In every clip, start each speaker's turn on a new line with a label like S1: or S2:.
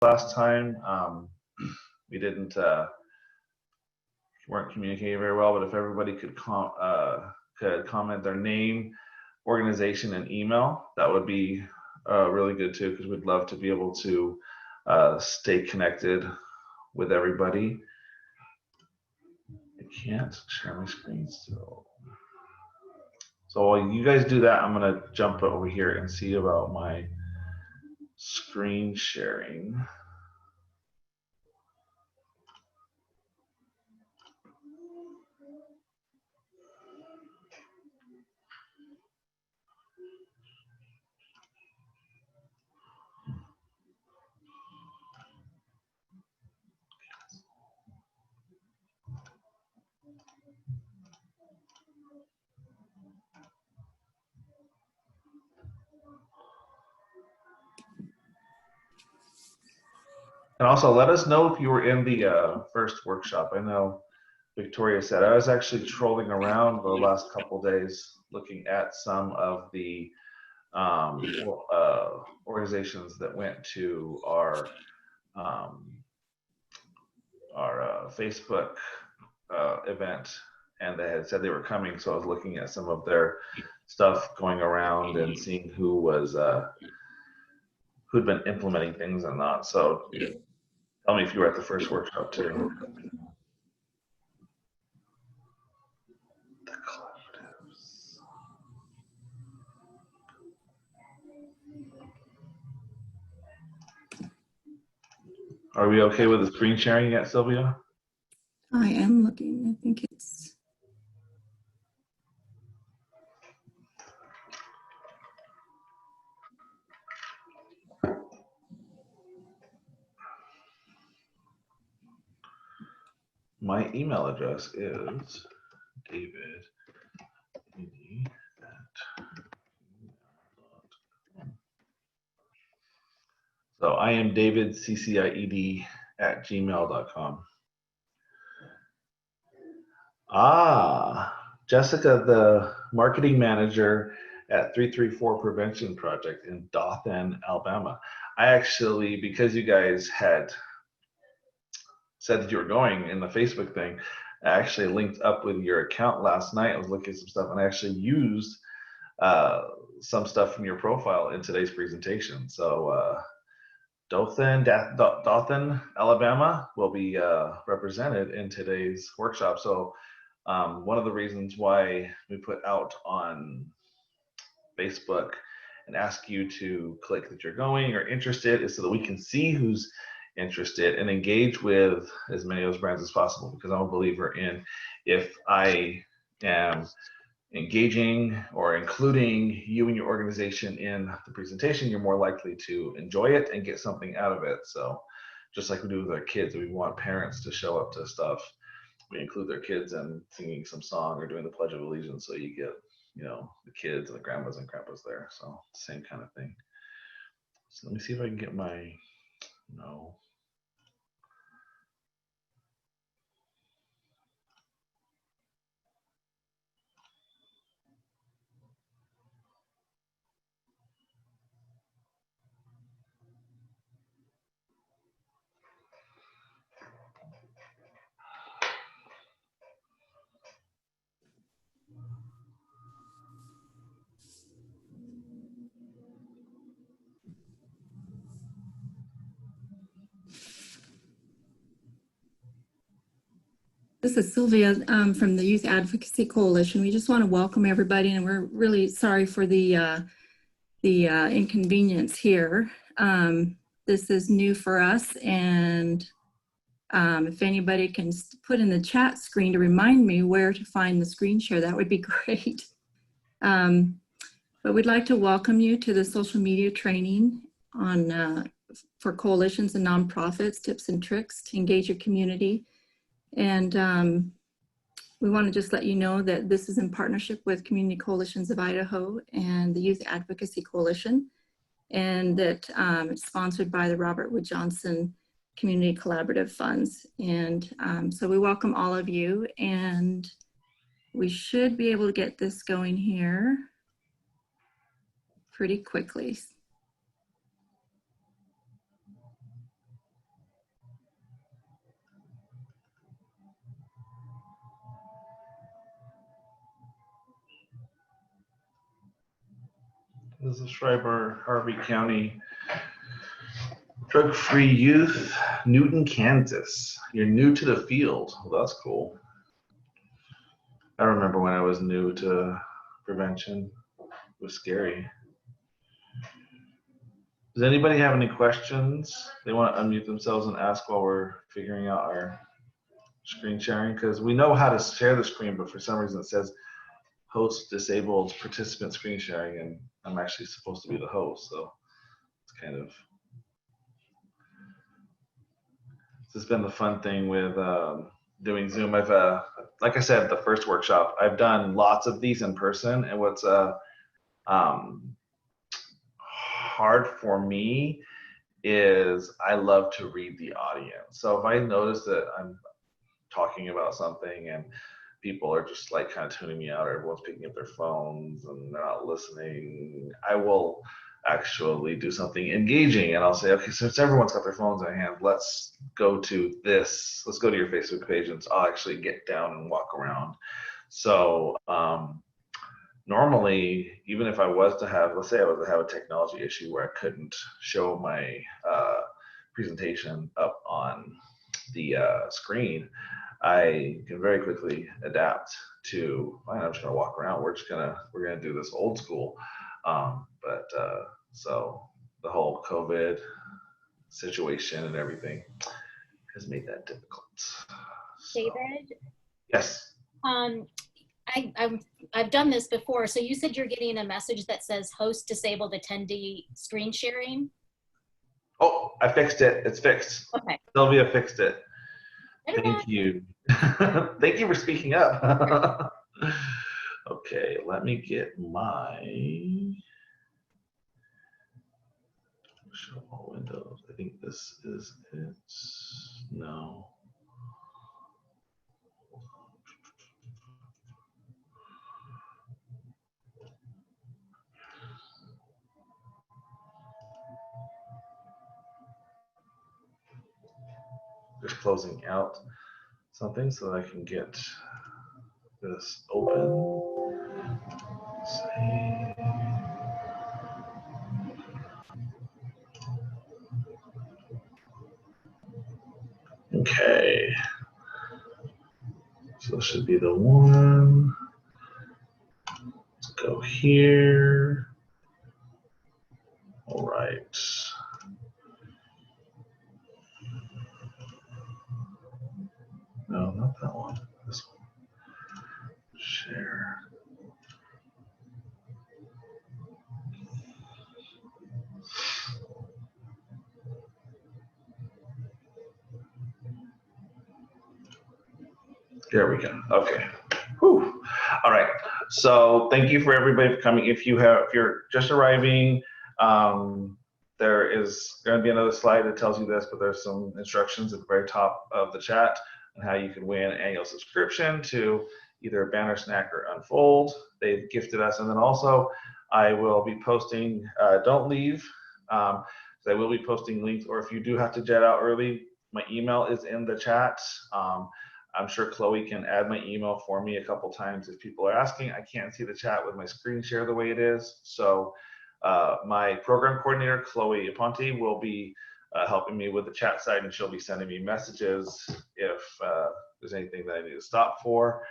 S1: last time. We weren't communicating very well, but if everybody could comment their name, organization, and email, that would be really good too, because we'd love to be able to stay connected with everybody. I can't share my screen still. So while you guys do that, I'm gonna jump over here and see about my screen sharing. And also let us know if you were in the first workshop. I know Victoria said, I was actually trolling around the last couple days looking at some of the organizations that went to our Facebook event, and they had said they were coming, so I was looking at some of their stuff going around and seeing who was who'd been implementing things and not. So tell me if you were at the first workshop too. The collaboratives. Are we okay with the screen sharing yet, Sylvia?
S2: I am looking. I think it's.
S1: My email address is David. So I am David, CCIED at gmail.com. Jessica, the marketing manager at 334 Prevention Project in Dothan, Alabama. I actually, because you guys had said that you were going in the Facebook thing, I actually linked up with your account last night. I was looking at some stuff and I actually used some stuff from your profile in today's presentation. So Dothan, Alabama will be represented in today's workshop. So one of the reasons why we put out on Facebook and ask you to click that you're going or interested is so that we can see who's interested and engage with as many of those brands as possible, because I'm a believer in, if I am engaging or including you and your organization in the presentation, you're more likely to enjoy it and get something out of it. So just like we do with our kids, we want parents to show up to stuff. We include their kids in singing some song or doing the Pledge of Allegiance, so you get, you know, the kids and the grandmas and grandpas there. So same kind of thing. So let me see if I can get my, no.
S2: This is Sylvia from the Youth Advocacy Coalition. We just want to welcome everybody, and we're really sorry for the inconvenience here. This is new for us, and if anybody can put in the chat screen to remind me where to find the screen share, that would be great. But we'd like to welcome you to the social media training on for coalitions and nonprofits, tips and tricks to engage your community. And we want to just let you know that this is in partnership with Community Coalitions of Idaho and the Youth Advocacy Coalition, and that it's sponsored by the Robert Wood Johnson Community Collaborative Funds. And so we welcome all of you, and we should be able to get this going here pretty quickly.
S1: This is Schreiber, Harvey County. Drug-free youth, Newton, Kansas. You're new to the field. Well, that's cool. I remember when I was new to prevention. It was scary. Does anybody have any questions? They want to unmute themselves and ask while we're figuring out our screen sharing, because we know how to share the screen, but for some reason it says host disabled participant screen sharing, and I'm actually supposed to be the host, so it's kind of, this has been the fun thing with doing Zoom. I've, like I said, the first workshop, I've done lots of these in person, and what's hard for me is I love to read the audience. So if I notice that I'm talking about something and people are just like kind of tuning me out, or everyone's picking up their phones and they're not listening, I will actually do something engaging, and I'll say, okay, since everyone's got their phones in their hand, let's go to this, let's go to your Facebook page, and so I'll actually get down and walk around. So normally, even if I was to have, let's say I was to have a technology issue where I couldn't show my presentation up on the screen, I can very quickly adapt to, fine, I'm just gonna walk around. We're gonna do this old school. So the whole COVID situation and everything has made that difficult. So,
S3: David?
S1: yes.
S3: I've done this before. So you said you're getting a message that says host disabled attendee screen sharing?
S1: Oh, I fixed it. It's fixed.
S3: Okay.
S1: Sylvia fixed it. Thank you. Thank you for speaking up. Okay, let me get my show all windows. I think this is it. No. Just closing out something so that I can get this open. Save. Okay. So this should be the one. Let's go here. All right. No, not that one. This one. Share. There we go. Okay. Whew. All right. So thank you for everybody for coming. If you're just arriving, there is going to be another slide that tells you this, but there's some instructions at the very top of the chat on how you can win an annual subscription to either Banner Snack or Unfold. They've gifted us, and then also I will be posting. Don't leave. I will be posting links, or if you do have to jet out early, my email is in the chat. I'm sure Chloe can add my email for me a couple times if people are asking. I can't see the chat with my screen share the way it is. So my program coordinator, Chloe Aponte, will be helping me with the chat side, and she'll be sending me messages if there's anything that I need to stop for.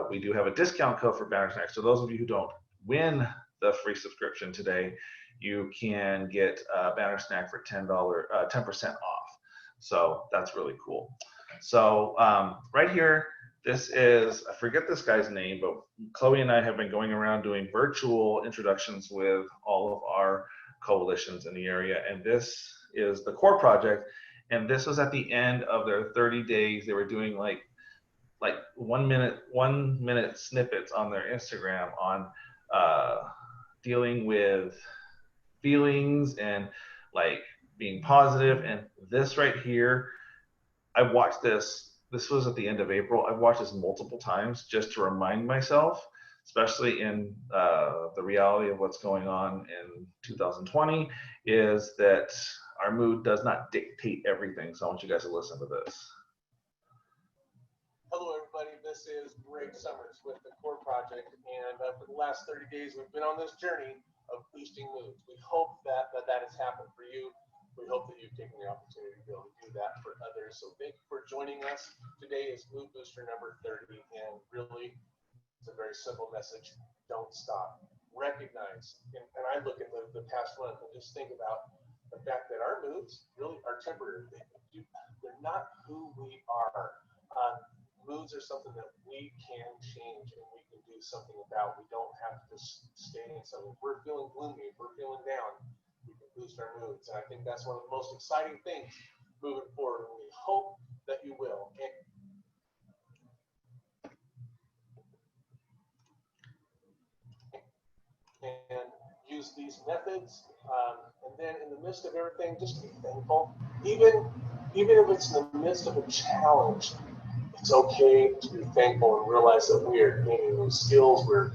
S1: We do have a discount code for Banner Snack. So those of you who don't win the free subscription today, you can get Banner Snack for $10% off. So that's really cool. So right here, this is, I forget this guy's name, but Chloe and I have been going around doing virtual introductions with all of our coalitions in the area. And this is the core project. And this was at the end of their 30 days. They were doing like 1 minute snippets on their Instagram on dealing with feelings and like being positive. And this right here, I watched this was at the end of April. I've watched this multiple times just to remind myself, especially in the reality of what's going on in 2020, is that our mood does not dictate everything. So I want you guys to listen to this.
S4: Hello, everybody. this is Greg Summers with the Core Project, and for the last 30 days, we've been on this journey of boosting moods. We hope that has happened for you. We hope that you've taken the opportunity to be able to do that for others. So thank you for joining us. Today is Mood Booster number 30, and really, it's a very simple message. Don't stop. Recognize, and I look at the past month and just think about the fact that our moods really are temporary. They're not who we are. Moods are something that we can change and we can do something about. We don't have to just stay in something. If we're feeling gloomy, if we're feeling down, we can boost our moods. And I think that's one of the most exciting things moving forward. And we hope that you will. And use these methods. And then in the midst of everything, just be thankful. Even if it's in the midst of a challenge, it's okay to be thankful and realize that we are gaining new skills. We're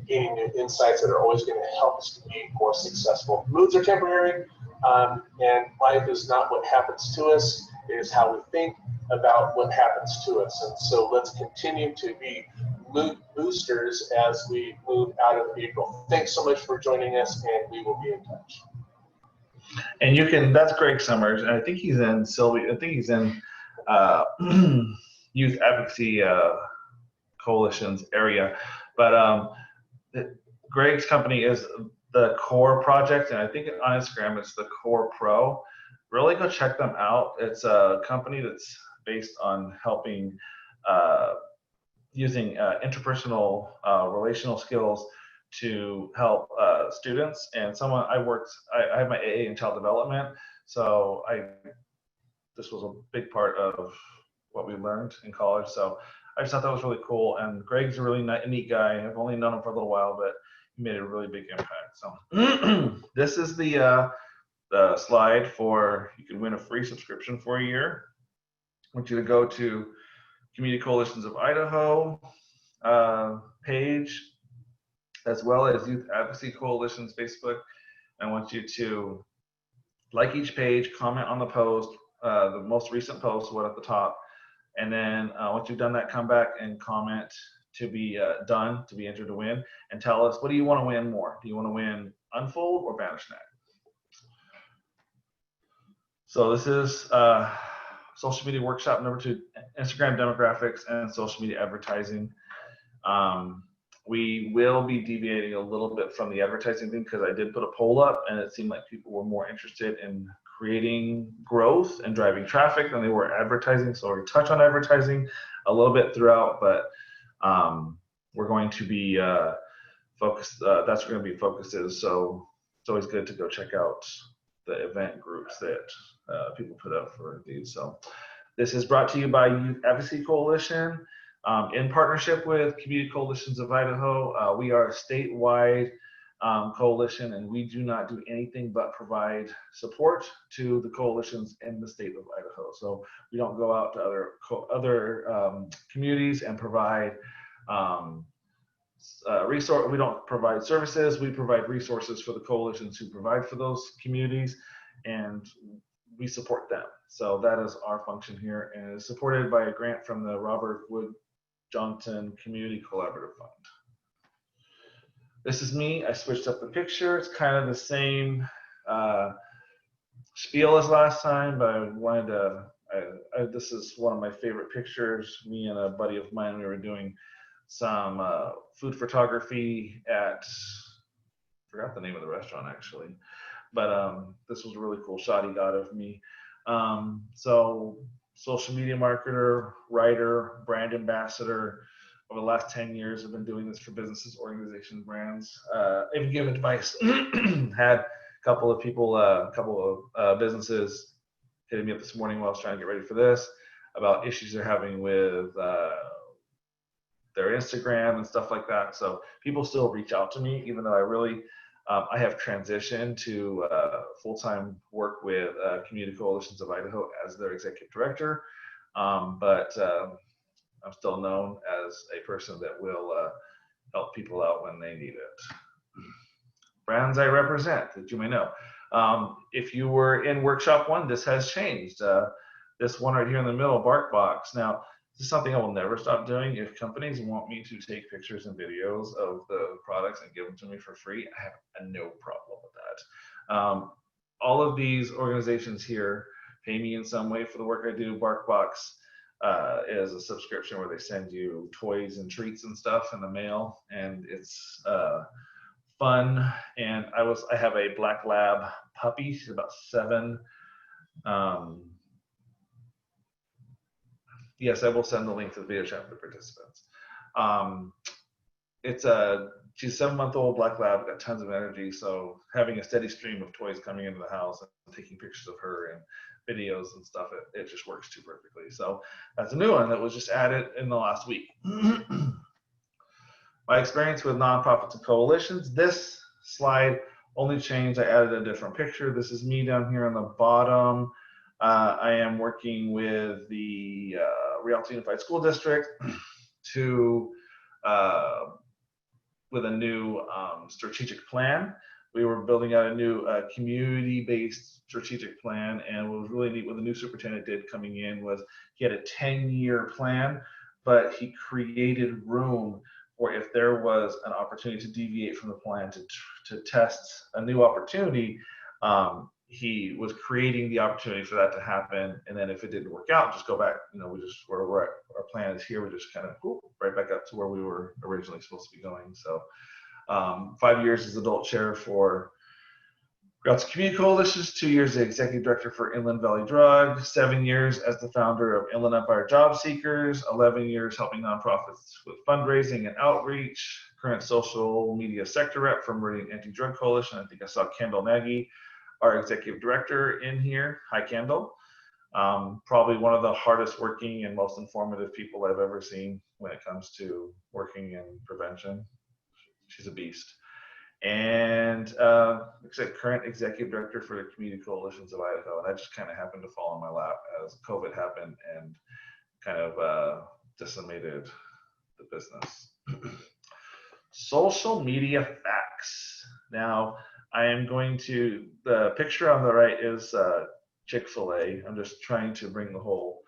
S4: gaining new insights that are always going to help us to be more successful. Moods are temporary, and life is not what happens to us. It is how we think about what happens to us. And so let's continue to be mood boosters as we move out of April. Thanks so much for joining us, and we will be in touch.
S1: And you can, that's Greg Summers, and I think he's in Sylvia, I think he's in Youth Advocacy Coalition's area. But Greg's company is the Core Project, and I think on Instagram it's the Core Pro. Really go check them out. It's a company that's based on helping using interpersonal relational skills to help students. And I have my AA in child development, so this was a big part of what we learned in college. So I just thought that was really cool. And Greg's a really neat guy. I've only known him for a little while, but he made a really big impact. So this is the slide for, you can win a free subscription for a year. I want you to go to Community Coalitions of Idaho page, as well as Youth Advocacy Coalition's Facebook. I want you to like each page, comment on the post, the most recent post, what at the top, and then once you've done that, come back and comment to be done, to be entered to win, and tell us, what do you want to win more? Do you want to win Unfold or BanishNet? So this is social media workshop number 2, Instagram demographics and social media advertising. We will be deviating a little bit from the advertising thing because I did put a poll up and it seemed like people were more interested in creating growth and driving traffic than they were advertising. So we touch on advertising a little bit throughout, but we're going to be focused, that's where going to be focused is. So it's always good to go check out the event groups that people put up for these. So this is brought to you by Youth Advocacy Coalition in partnership with Community Coalitions of Idaho. We are a statewide coalition, and we do not do anything but provide support to the coalitions in the state of Idaho. So we don't go out to other communities and provide we don't provide services. We provide resources for the coalitions who provide for those communities, and we support them. So that is our function here, and is supported by a grant from the Robert Wood Johnson Community Collaborative Fund. This is me. I switched up the picture. It's kind of the same spiel as last time, but I wanted to, this is one of my favorite pictures. Me and a buddy of mine, we were doing some food photography at, I forgot the name of the restaurant actually, but this was a really cool shot he got of me. So social media marketer, writer, brand ambassador. Over the last 10 years, I've been doing this for businesses, organizations, brands. Even given advice. Had a couple of people, a couple of businesses hitting me up this morning while I was trying to get ready for this about issues they're having with their Instagram and stuff like that. So people still reach out to me, even though I really, I have transitioned to full-time work with Community Coalitions of Idaho as their executive director. But I'm still known as a person that will help people out when they need it. Brands I represent, that you may know. If you were in workshop 1, this has changed. This one right here in the middle, BarkBox. Now, This is something I will never stop doing. If companies want me to take pictures and videos of the products and give them to me for free, I have no problem with that. All of these organizations here pay me in some way for the work I do. BarkBox is a subscription where they send you toys and treats and stuff in the mail, and it's fun. And I have a black lab puppy. She's about 7. Yes, I will send the link to the video chat for the participants. She's a 7-month-old black lab, got tons of energy. So having a steady stream of toys coming into the house and taking pictures of her and videos and stuff, it just works too perfectly. So that's a new one that was just added in the last week. My experience with nonprofits and coalitions, this slide only changed. I added a different picture. This is me down here on the bottom. I am working with the Rialto Unified School District with a new strategic plan. We were building out a new community-based strategic plan, and what was really neat what the new superintendent did coming in was he had a 10-year plan, but he created room for if there was an opportunity to deviate from the plan to test a new opportunity. He was creating the opportunity for that to happen, and then if it didn't work out, just go back. We just where we're at, our plan is here. We just kind of right back up to where we were originally supposed to be going. So, 5 years as adult chair for Rialto Community Coalitions, 2 years as executive director for Inland Valley Drug, 7 years as the founder of Inland Empire Job Seekers, 11 years helping nonprofits with fundraising and outreach. Current social media sector rep for Meridian Anti-Drug Coalition. I think I saw Kendall Nagy, our executive director, in here. Hi, Kendall. Probably one of the hardest working and most informative people I've ever seen when it comes to working in prevention. She's a beast. And like I said, current executive director for the Community Coalitions of Idaho. And that just kind of happened to fall in my lap as COVID happened and kind of decimated the business. Social media facts. Now, I am going to, the picture on the right is Chick-fil-A. I'm just trying to bring the whole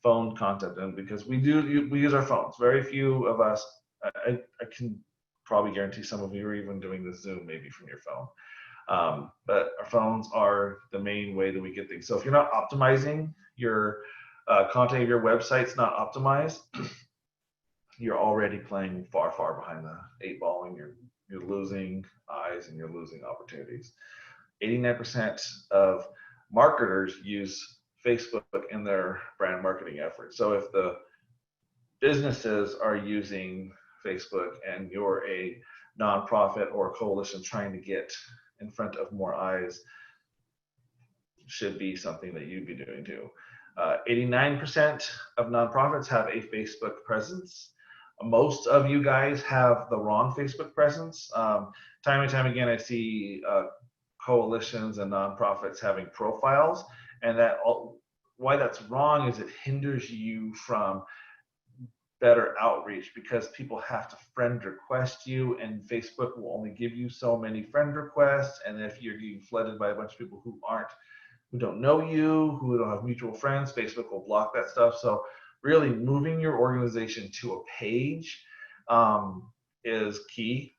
S1: phone content in because we use our phones. Very few of us, I can probably guarantee some of you are even doing this Zoom maybe from your phone. But our phones are the main way that we get things. So if you're not optimizing your content of your website's not optimized, you're already playing far, far behind the 8 ball, and you're losing eyes and you're losing opportunities. 89% of marketers use Facebook in their brand marketing efforts. So if the businesses are using Facebook and you're a nonprofit or a coalition trying to get in front of more eyes, should be something that you'd be doing too. 89% of nonprofits have a Facebook presence. Most of you guys have the wrong Facebook presence. Time and time again, I see coalitions and nonprofits having profiles, and why that's wrong is it hinders you from better outreach because people have to friend request you, and Facebook will only give you so many friend requests. And if you're getting flooded by a bunch of people who don't know you, who don't have mutual friends, Facebook will block that stuff. So really moving your organization to a page is key.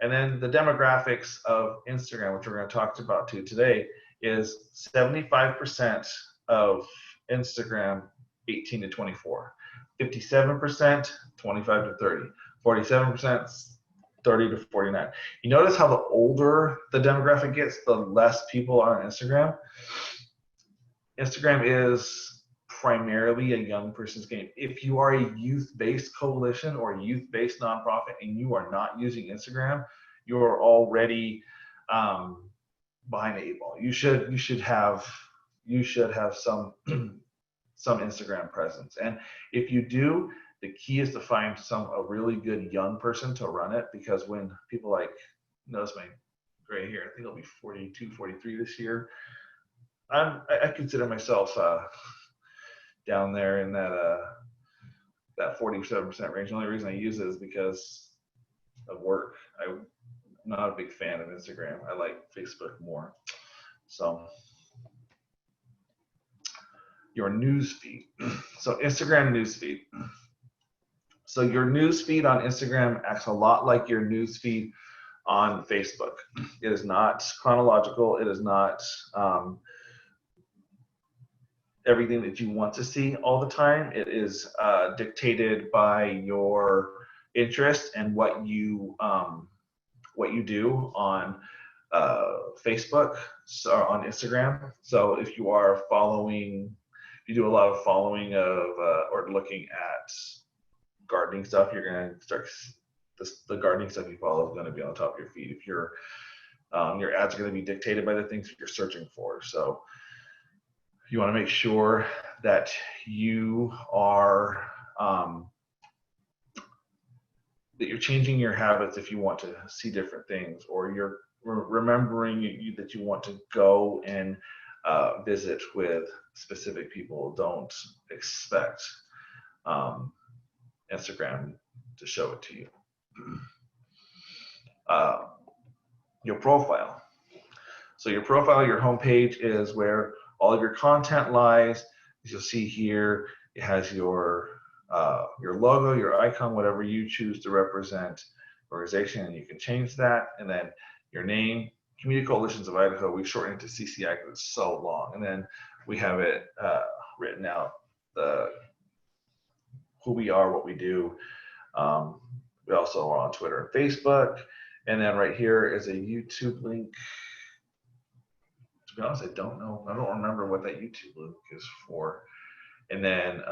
S1: And then the demographics of Instagram, which we're going to talk about today, is 75% of Instagram 18 to 24, 57% 25 to 30, 47% 30 to 49. You notice how the older the demographic gets, the less people are on Instagram. Instagram is primarily a young person's game. If you are a youth-based coalition or a youth-based nonprofit and you are not using Instagram, you are already behind the 8 ball. You should have some some Instagram presence. And if you do, the key is to find a really good young person to run it, because when people notice my gray hair, I think I'll be 42, 43 this year. I consider myself down there in that 47% range. The only reason I use it is because of work. I'm not a big fan of Instagram. I like Facebook more. So your news feed. So Instagram newsfeed. So your newsfeed on Instagram acts a lot like your newsfeed on Facebook. It is not chronological. It is not everything that you want to see all the time. It is dictated by your interest and what you do on Facebook or on Instagram. So if you are following, if you do a lot of following of or looking at gardening stuff, you're going to start the gardening stuff you follow is going to be on top of your feed. If your ads are going to be dictated by the things that you're searching for. So you want to make sure that you are that you're changing your habits if you want to see different things, or you're remembering that you want to go and visit with specific people. Don't expect Instagram to show it to you. Your profile. So your profile, your homepage is where all of your content lies. As you'll see here, it has your logo, your icon, whatever you choose to represent organization, and you can change that. And then your name, Community Coalitions of Idaho. We've shortened it to CCI because it's so long. And then we have it written out, who we are, what we do. We also are on Twitter and Facebook. And then right here is a YouTube link. To be honest, I don't know. I don't remember what that YouTube link is for. And then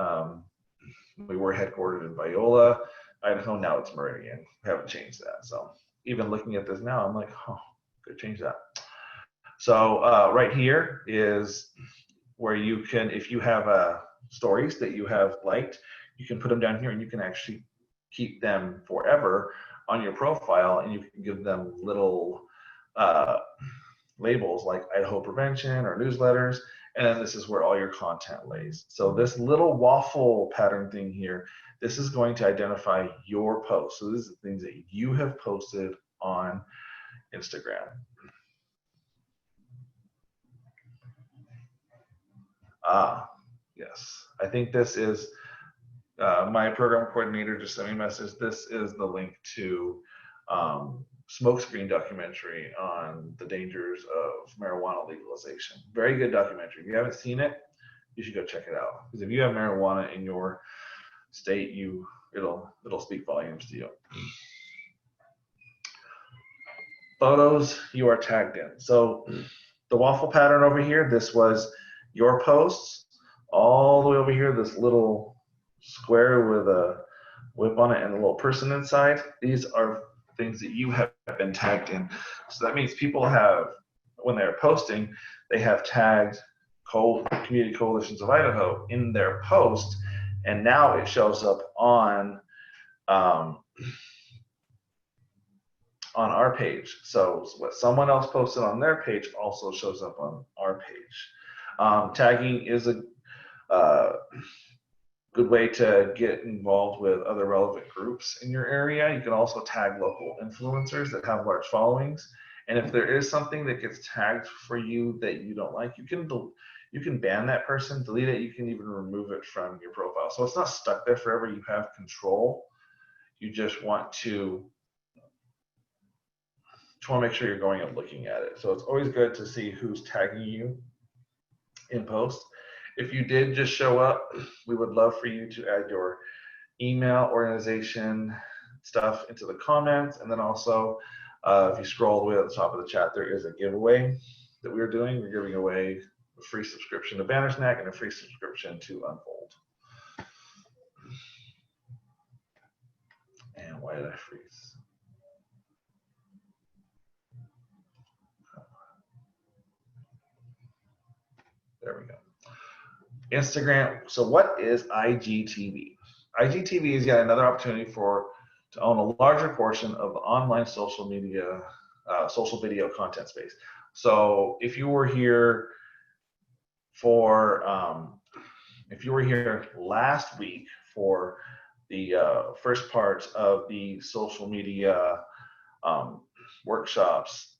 S1: we were headquartered in Viola, Idaho. Now it's Meridian. We haven't changed that. So even looking at this now, I'm like, oh, could change that. So right here is where you can, if you have stories that you have liked, you can put them down here and you can actually keep them forever on your profile, and you can give them little labels like Idaho Prevention or newsletters, and then this is where all your content lays. So this little waffle pattern thing here, this is going to identify your posts. So this is the things that you have posted on Instagram. Yes, I think this is my program coordinator just sent me a message. This is the link to Smokescreen documentary on the dangers of marijuana legalization. Very good documentary. If you haven't seen it, you should go check it out. Because if you have marijuana in your state, it'll speak volumes to you. Photos you are tagged in. So the waffle pattern over here, this was your posts. All the way over here, this little square with a whip on it and a little person inside. These are things that you have been tagged in. So that means people have, when they're posting, they have tagged Community Coalitions of Idaho in their post, and now it shows up on our page. So what someone else posted on their page also shows up on our page. Tagging is a good way to get involved with other relevant groups in your area. You can also tag local influencers that have large followings. And if there is something that gets tagged for you that you don't like, you can ban that person, delete it. You can even remove it from your profile. So it's not stuck there forever. You have control. You just want to make sure you're going and looking at it. So it's always good to see who's tagging you in posts. If you did just show up, we would love for you to add your email, organization stuff into the comments. And then also, if you scroll all the way at the top of the chat, there is a giveaway that we're doing. We're giving away a free subscription to Bannersnack and a free subscription to Unfold. And why did I freeze? There we go. Instagram. So what is IGTV? IGTV is yet another opportunity to own a larger portion of the online social media, social video content space. So if you were here last week for the first part of the social media workshops,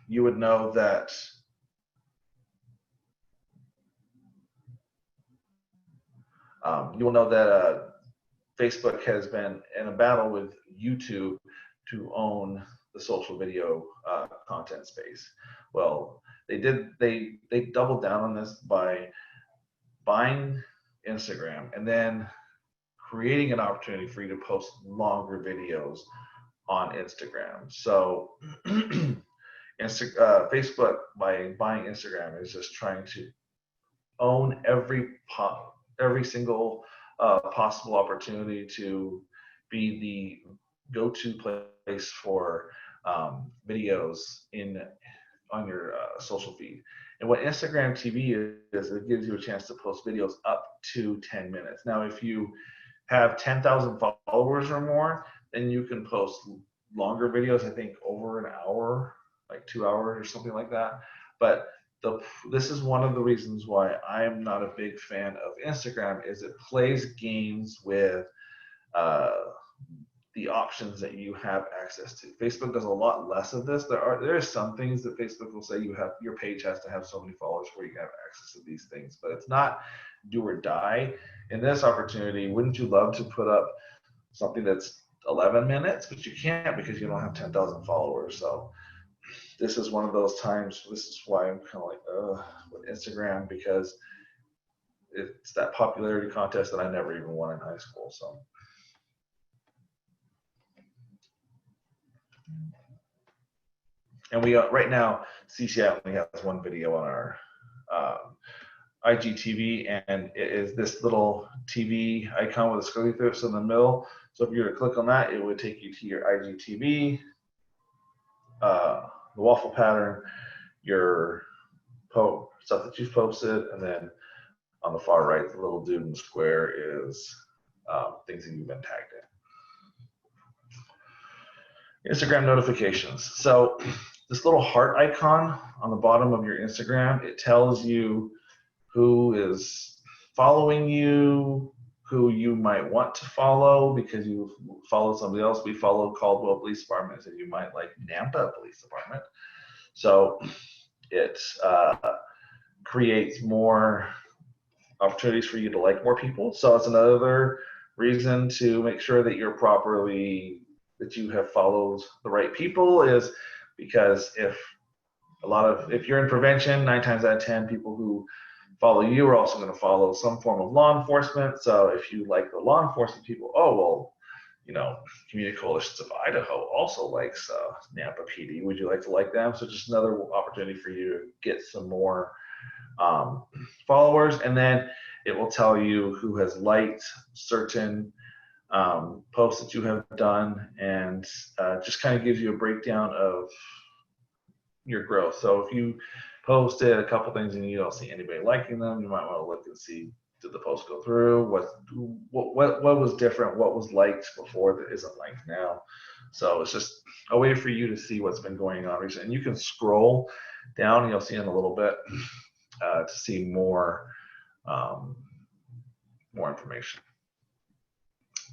S1: you would know that You'll know that Facebook has been in a battle with YouTube to own the social video content space. Well, they doubled down on this by buying Instagram and then creating an opportunity for you to post longer videos on Instagram. So Facebook, by buying Instagram, is just trying to own every single possible opportunity to be the go-to place for videos on your social feed. And what Instagram TV is, it gives you a chance to post videos up to 10 minutes. Now, if you have 10,000 followers or more, then you can post longer videos, I think over an hour, like 2 hours or something like that. But this is one of the reasons why I'm not a big fan of Instagram, is it plays games with the options that you have access to. Facebook does a lot less of this. There are some things that Facebook will say your page has to have so many followers before you can have access to these things, but it's not do or die. In this opportunity, wouldn't you love to put up something that's 11 minutes, but you can't because you don't have 10,000 followers. So this is one of those times. This is why I'm kind of like with Instagram, because it's that popularity contest that I never even won in high school. So. And we right now, CCI only has one video on our IGTV, and it is this little TV icon with a squiggly through it in the middle. So if you were to click on that, it would take you to your IGTV, the waffle pattern, your stuff that you've posted, and then on the far right, the little dude in the square is things that you've been tagged in. Instagram notifications. So this little heart icon on the bottom of your Instagram, it tells you who is following you, who you might want to follow because you follow somebody else. We follow Caldwell Police Department, and you might like Nampa Police Department. So it creates more opportunities for you to like more people. So it's another reason to make sure that that you have followed the right people, is because if you're in prevention, 9 times out of 10 people who follow you are also going to follow some form of law enforcement. So if you like the law enforcement people, Community Coalitions of Idaho also likes Nampa PD. Would you like to like them? So just another opportunity for you to get some more followers. And then it will tell you who has liked certain posts that you have done, and just kind of gives you a breakdown of your growth. So if you posted a couple things and you don't see anybody liking them, you might want to look and see, did the post go through? What was different? What was liked before that isn't liked now? So it's just a way for you to see what's been going on recently. And you can scroll down, and you'll see in a little bit to see more information.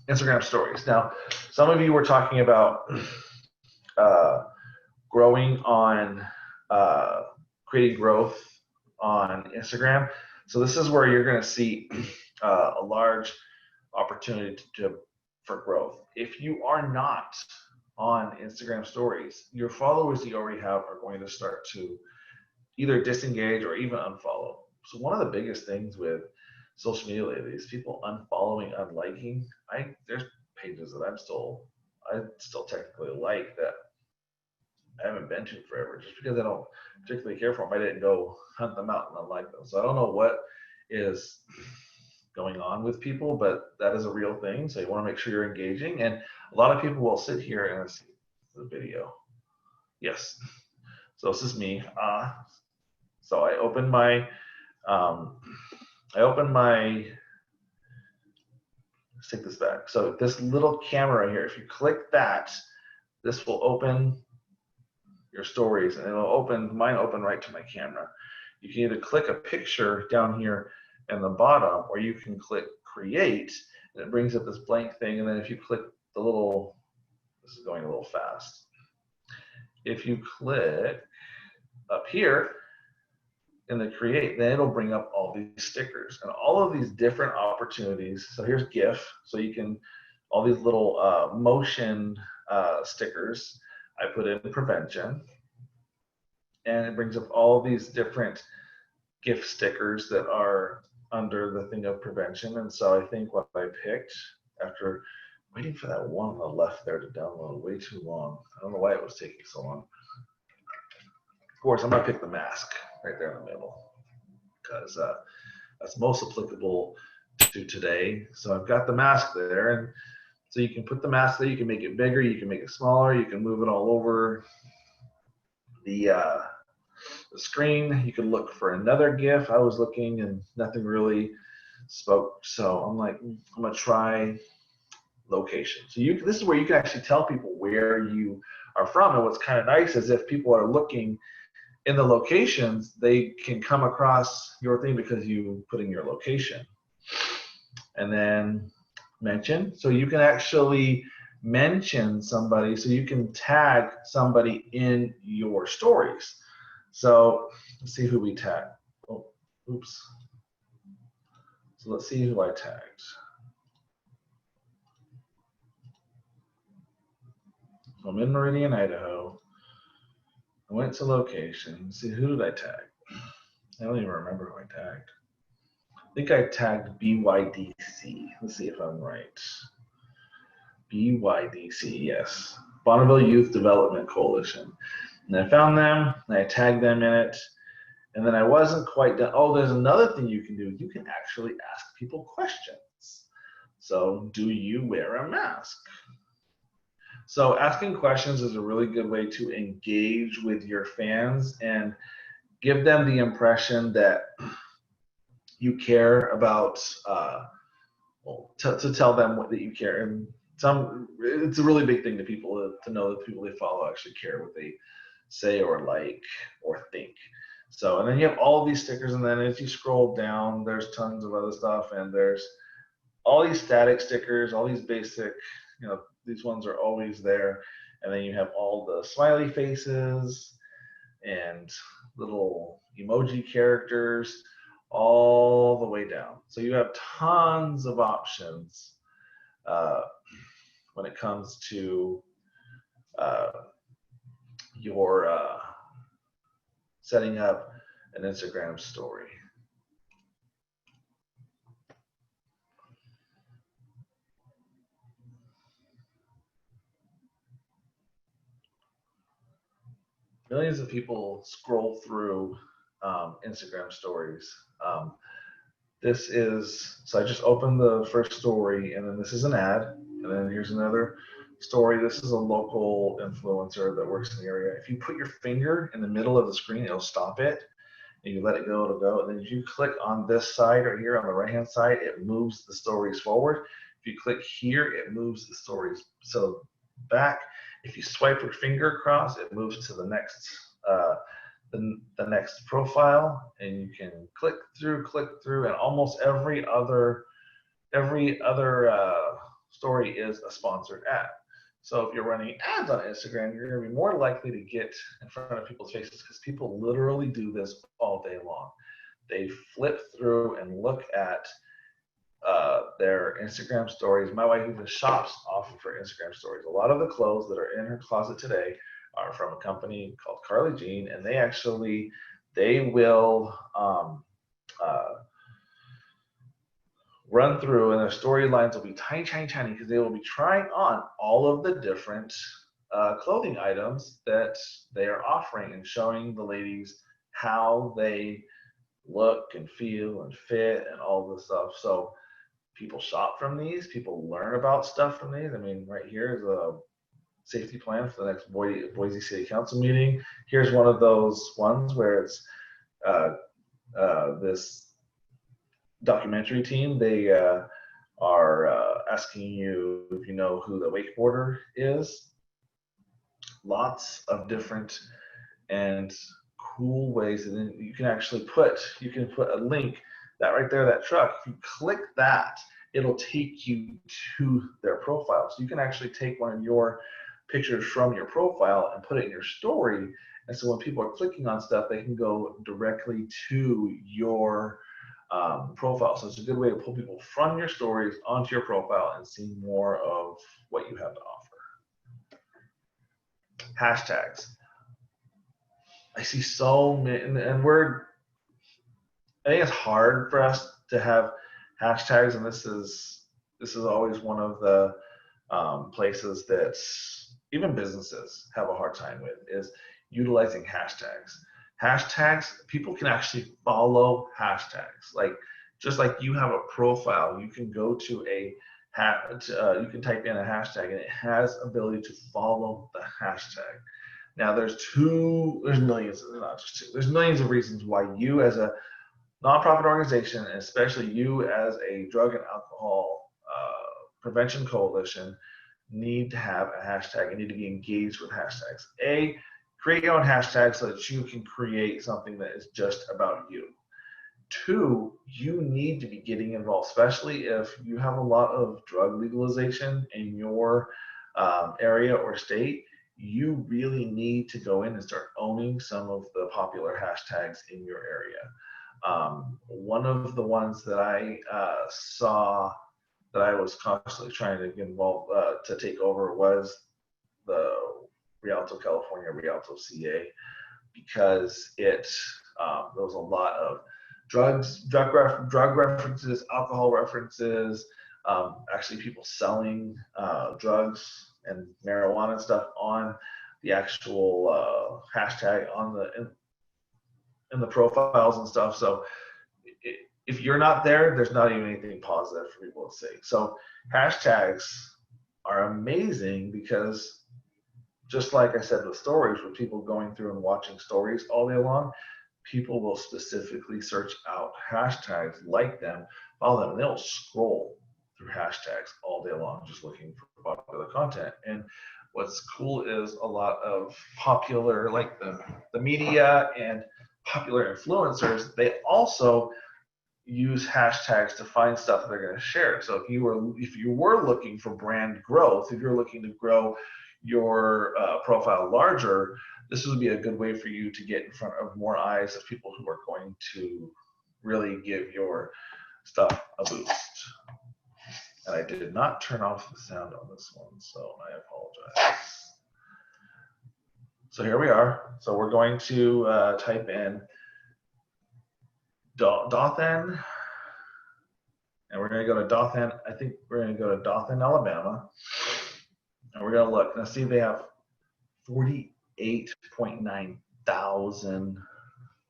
S1: Instagram stories. Now, some of you were talking about growing on creating growth on Instagram. So this is where you're going to see a large opportunity for growth. If you are not on Instagram stories, your followers you already have are going to start to either disengage or even unfollow. So one of the biggest things with social media lately is people unfollowing, unliking. There's pages that I still technically like that I haven't been to forever, just because I don't particularly care for them. I didn't go hunt them out and unlike them. So I don't know what is going on with people, but that is a real thing. So you want to make sure you're engaging. And a lot of people will sit here and see the video. Yes. So this is me. So I open my, let's take this back. So this little camera here, if you click that, this will open your stories, and mine open right to my camera. You can either click a picture down here in the bottom, or you can click create, and it brings up this blank thing. And then if you click the little, this is going a little fast. If you click up here, in the create, then it'll bring up all these stickers and all of these different opportunities. So here's GIF. So you can, all these little motion stickers, I put in prevention, and it brings up all these different GIF stickers that are under the thing of prevention. And so I think what I picked, after waiting for that one on the left there to download way too long, I don't know why it was taking so long. Of course, I'm gonna pick the mask right there in the middle, because that's most applicable to today. So I've got the mask there, and so you can put the mask there, you can make it bigger, you can make it smaller, you can move it all over the screen. You can look for another GIF. I was looking and nothing really spoke, so I'm like, I'm gonna try location. So this is where you can actually tell people where you are from. And what's kind of nice is if people are looking in the locations, they can come across your thing because you put in your location. And then mention. So you can actually mention somebody, so you can tag somebody in your stories. So let's see who we tag. Oh, oops. So let's see who I tagged. I'm in Meridian, Idaho. I went to location. See, who did I tag? I don't even remember who I tagged. I think I tagged BYDC. Let's see if I'm right. BYDC, yes. Bonneville Youth Development Coalition. And I found them, and I tagged them in it. And then I wasn't quite done. Oh, there's another thing you can do. You can actually ask people questions. So, do you wear a mask? So asking questions is a really good way to engage with your fans and give them the impression that you care about, to tell them that you care. And it's a really big thing to people to know that the people they follow actually care what they say or like or think. So, and then you have all of these stickers, and then as you scroll down, there's tons of other stuff, and there's all these static stickers, all these basic, these ones are always there. And then you have all the smiley faces and little emoji characters all the way down. So you have tons of options when it comes to your setting up an Instagram story. Millions of people scroll through Instagram stories. This is, so I just opened the first story, and then this is an ad, and then here's another story. This is a local influencer that works in the area. If you put your finger in the middle of the screen, it'll stop it, and you let it go, it'll go. And then if you click on this side right here on the right-hand side, it moves the stories forward. If you click here, it moves the stories so back. If you swipe your finger across, it moves to the next the next profile, and you can click through, and almost every other story is a sponsored ad. So if you're running ads on Instagram, you're going to be more likely to get in front of people's faces, because people literally do this all day long. They flip through and look at their Instagram stories. My wife even shops off of her Instagram stories. A lot of the clothes that are in her closet today are from a company called Carly Jean, and they will run through, and their storylines will be tiny, because they will be trying on all of the different clothing items that they are offering and showing the ladies how they look and feel and fit and all this stuff. So people shop from these, people learn about stuff from these. I mean, right here is a safety plan for the next Boise City Council meeting. Here's one of those ones where it's this documentary team. They are asking you if you know who the wakeboarder is. Lots of different and cool ways, and then you can put a link. That right there, that truck, if you click that, it'll take you to their profile. So you can actually take one of your pictures from your profile and put it in your story, And so when people are clicking on stuff, they can go directly to your profile. So it's a good way to pull people from your stories onto your profile and see more of what you have to offer. Hashtags. I see so many, and I think it's hard for us to have hashtags, and this is always one of the places that even businesses have a hard time with, is utilizing hashtags. Hashtags, people can actually follow hashtags. Like, just like you have a profile, you can go to you can type in a hashtag and it has ability to follow the hashtag. Now there's millions, not just two, there's millions of reasons why you as a nonprofit organization, and especially you as a drug and alcohol prevention coalition, need to have a hashtag and need to be engaged with hashtags. A, create your own hashtag so that you can create something that is just about you. Two, you need to be getting involved, especially if you have a lot of drug legalization in your area or state. You really need to go in and start owning some of the popular hashtags in your area. One of the ones that I saw that I was constantly trying to get involved to take over was the Rialto, California, Rialto, CA, because there was a lot of drug references, alcohol references, actually people selling drugs and marijuana and stuff on the actual hashtag in the profiles and stuff. So if you're not there, there's not even anything positive for people to say. So hashtags are amazing because, just like I said with stories, with people going through and watching stories all day long, people will specifically search out hashtags like them, follow them, and they'll scroll through hashtags all day long just looking for popular content. And what's cool is a lot of popular, like the media and popular influencers, they also use hashtags to find stuff that they're going to share. So if you were looking for brand growth, if you're looking to grow your profile larger, this would be a good way for you to get in front of more eyes of people who are going to really give your stuff a boost. And I did not turn off the sound on this one, so I apologize. So here we are. So we're going to type in Dothan, and we're going to go to Dothan. I think we're going to go to Dothan, Alabama, and we're going to look. Now see, they have 48.9 thousand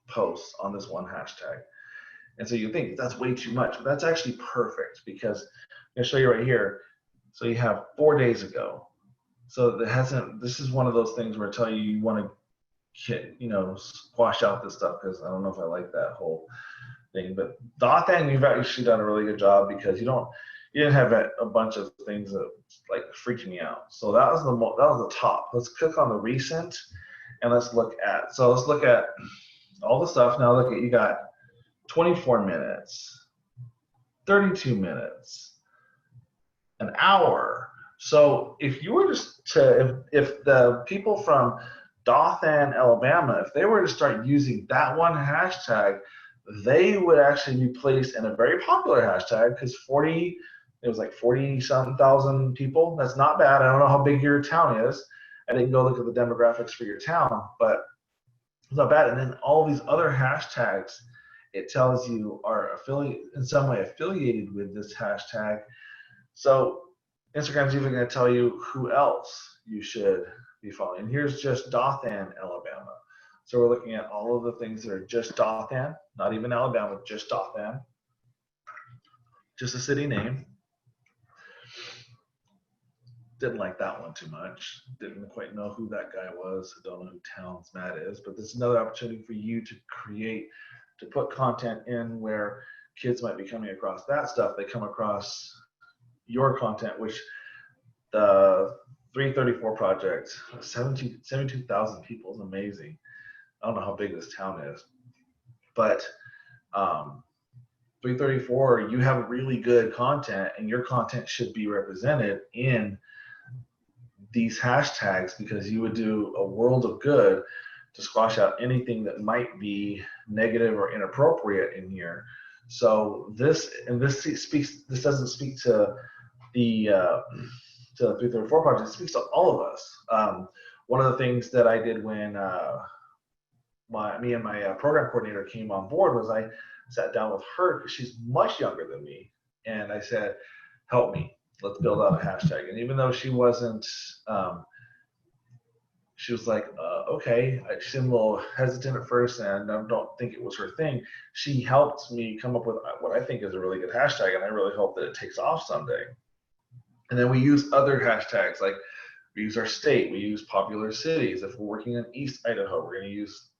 S1: posts on this one hashtag. And so you think that's way too much, but that's actually perfect, because I'm going to show you right here. So you have 4 days ago. So this is one of those things where I tell you want to, squash out this stuff, because I don't know if I like that whole thing. But Dothan, you've actually done a really good job, because you didn't have a bunch of things that like freaked me out. So that was the top. Let's click on the recent, and let's look at all the stuff. Now look at, you got 24 minutes, 32 minutes, an hour. So if you were if the people from Dothan, Alabama, if they were to start using that one hashtag, they would actually be placed in a very popular hashtag, because it was like 40-something thousand people. That's not bad. I don't know how big your town is. I didn't go look at the demographics for your town, but it's not bad. And then all these other hashtags, it tells you are in some way affiliated with this hashtag. So Instagram's even going to tell you who else you should be following. And here's just Dothan, Alabama. So we're looking at all of the things that are just Dothan, not even Alabama, just Dothan, just a city name. Didn't like that one too much. Didn't quite know who that guy was. I don't know who Towns Matt is, but this is another opportunity for you to put content in where kids might be coming across that stuff. They come across your content, which the 334 project, 72,000 people is amazing. I don't know how big this town is, but 334, you have really good content, and your content should be represented in these hashtags, because you would do a world of good to squash out anything that might be negative or inappropriate in here. So this doesn't speak to the 334 project, it speaks to all of us. One of the things that I did when me and my program coordinator came on board was I sat down with her, because she's much younger than me, and I said, help me, let's build out a hashtag. And even though she wasn't, she was like, okay, she seemed a little hesitant at first, and I don't think it was her thing. She helped me come up with what I think is a really good hashtag, and I really hope that it takes off someday. And then we use other hashtags, like we use our state, we use popular cities. If we're working in East Idaho, we're gonna use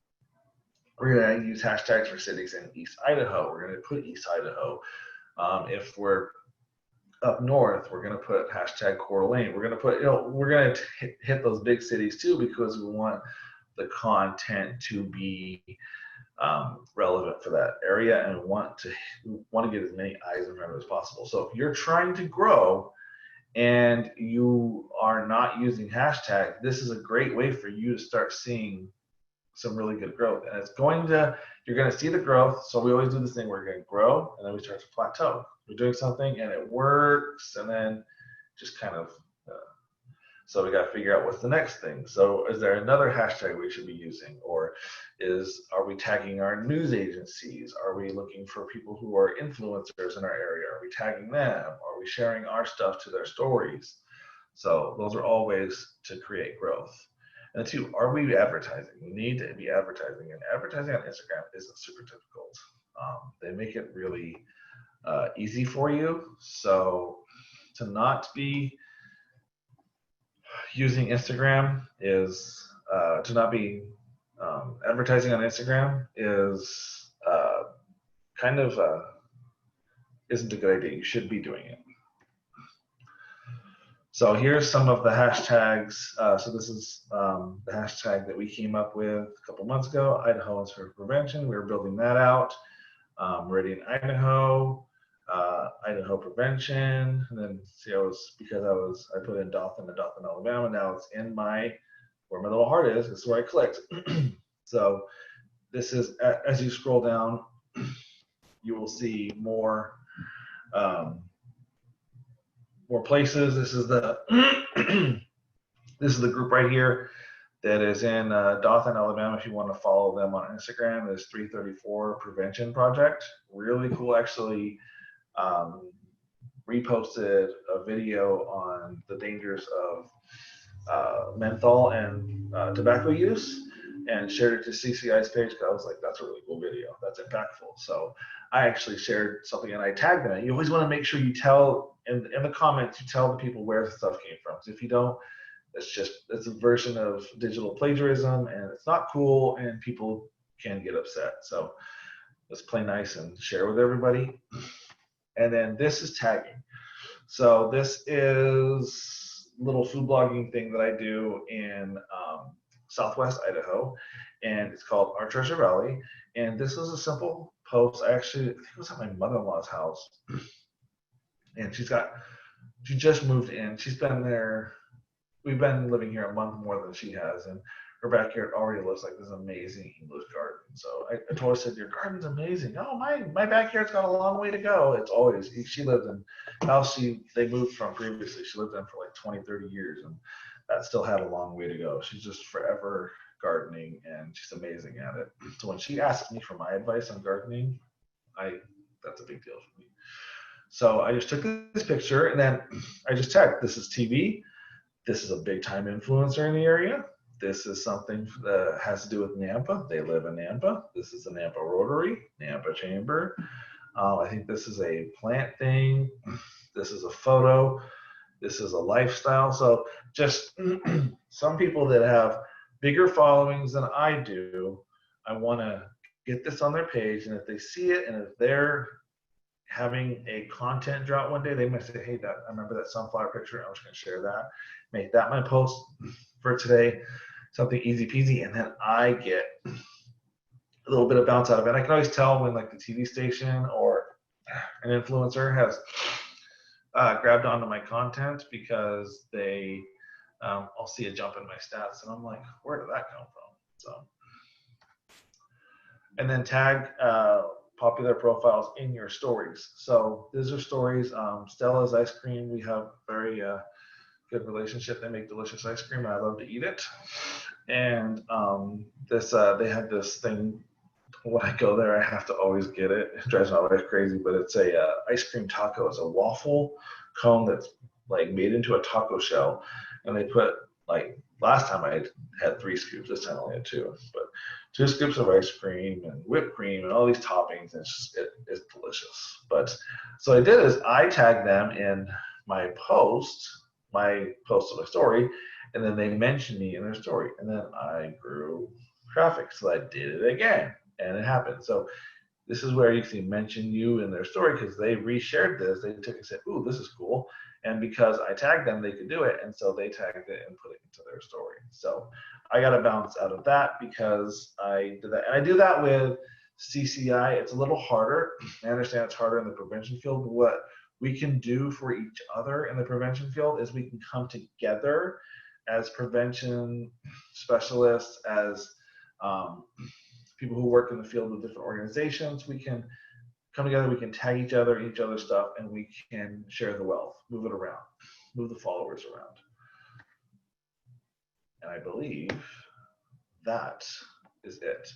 S1: hashtags for cities in East Idaho. We're gonna put East Idaho. If we're up north, we're going to put hashtag Coeur d'Alene. We're going to put, we're going to hit those big cities too, because we want the content to be relevant for that area, and want to get as many eyes on it as possible. So if you're trying to grow and you are not using hashtag, this is a great way for you to start seeing some really good growth. And you're going to see the growth. So we always do this thing, we're going to grow, and then we start to plateau. We're doing something and it works, and then just kind of, so we got to figure out what's the next thing. So is there another hashtag we should be using? Or are we tagging our news agencies? Are we looking for people who are influencers in our area? Are we tagging them? Are we sharing our stuff to their stories? So those are all ways to create growth. And two, are we advertising? We need to be advertising, and advertising on Instagram isn't super difficult. They make it really easy for you. So to not be using Instagram is, to not be advertising on Instagram is kind of isn't a good idea. You should be doing it. So here's some of the hashtags. So this is the hashtag that we came up with a couple months ago, Idahoans for Prevention. We were building that out. Ready in Idaho, Idaho Prevention, and then see, I put in Dothan and Dothan, Alabama. Now it's in where my little heart is. This is where I clicked. So this is, as you scroll down, you will see more places. This is the group right here that is in Dothan, Alabama. If you want to follow them on Instagram, it's 334 Prevention Project. Really cool. Actually, reposted a video on the dangers of menthol and tobacco use, and shared it to CCI's page. I was like, that's a really cool video. That's impactful. So I actually shared something and I tagged them. You always want to make sure you tell in the comments, you tell the people where the stuff came from. So if you don't, it's a version of digital plagiarism, and it's not cool, and people can get upset. So let's play nice and share with everybody. And then this is tagging. So this is a little food blogging thing that I do in Southwest Idaho, and it's called Our Treasure Valley. And this is a simple post. I think it was at my mother-in-law's house, and she just moved in. She's been there. We've been living here a month more than she has, and her backyard already looks like this amazing English garden. So I told her, I said, your garden's amazing. Oh, my backyard's got a long way to go. It's always, she lived in the house they moved from previously. She lived in for like 20, 30 years, and that still had a long way to go. She's just forever gardening, and she's amazing at it. So when she asks me for my advice on gardening, that's a big deal for me. So I just took this picture, and then I just tagged, this is TV. This is a big time influencer in the area. This is something that has to do with Nampa. They live in Nampa. This is the Nampa Rotary, Nampa Chamber. I think this is a plant thing. This is a photo. This is a lifestyle. So just some people that have bigger followings than I do, I want to get this on their page. And if they see it, and if they're having a content drop one day, they might say, hey, I remember that sunflower picture. I'm just going to share that. Make that my post for today. Something easy peasy. And then I get a little bit of bounce out of it. I can always tell when like the TV station or an influencer has grabbed onto my content, because I'll see a jump in my stats, and I'm like, where did that come from? So and then tag popular profiles in your stories. So these are stories. Stella's Ice Cream, we have very good relationship. They make delicious ice cream, and I love to eat it. And they have this thing. When I go there, I have to always get it. It drives my wife crazy, but it's a ice cream taco. It's a waffle cone that's like made into a taco shell, and they put like last time I had 3 scoops. This time I only had 2, but 2 scoops of ice cream and whipped cream and all these toppings. And it's delicious. But so I did is I tagged them in my post of my story, and then they mentioned me in their story, and then I grew traffic, so I did it again, and it happened. So this is where you can mention you in their story because they reshared this. They took and said, "Ooh, this is cool," and because I tagged them, they could do it, and so they tagged it and put it into their story. So I got a bounce out of that because I did that, and I do that with CCI. It's a little harder. I understand it's harder in the prevention field, but what we can do for each other in the prevention field is we can come together as prevention specialists, as people who work in the field with different organizations. We can come together, we can tag each other's stuff, and we can share the wealth, move it around, move the followers around. And I believe that is it.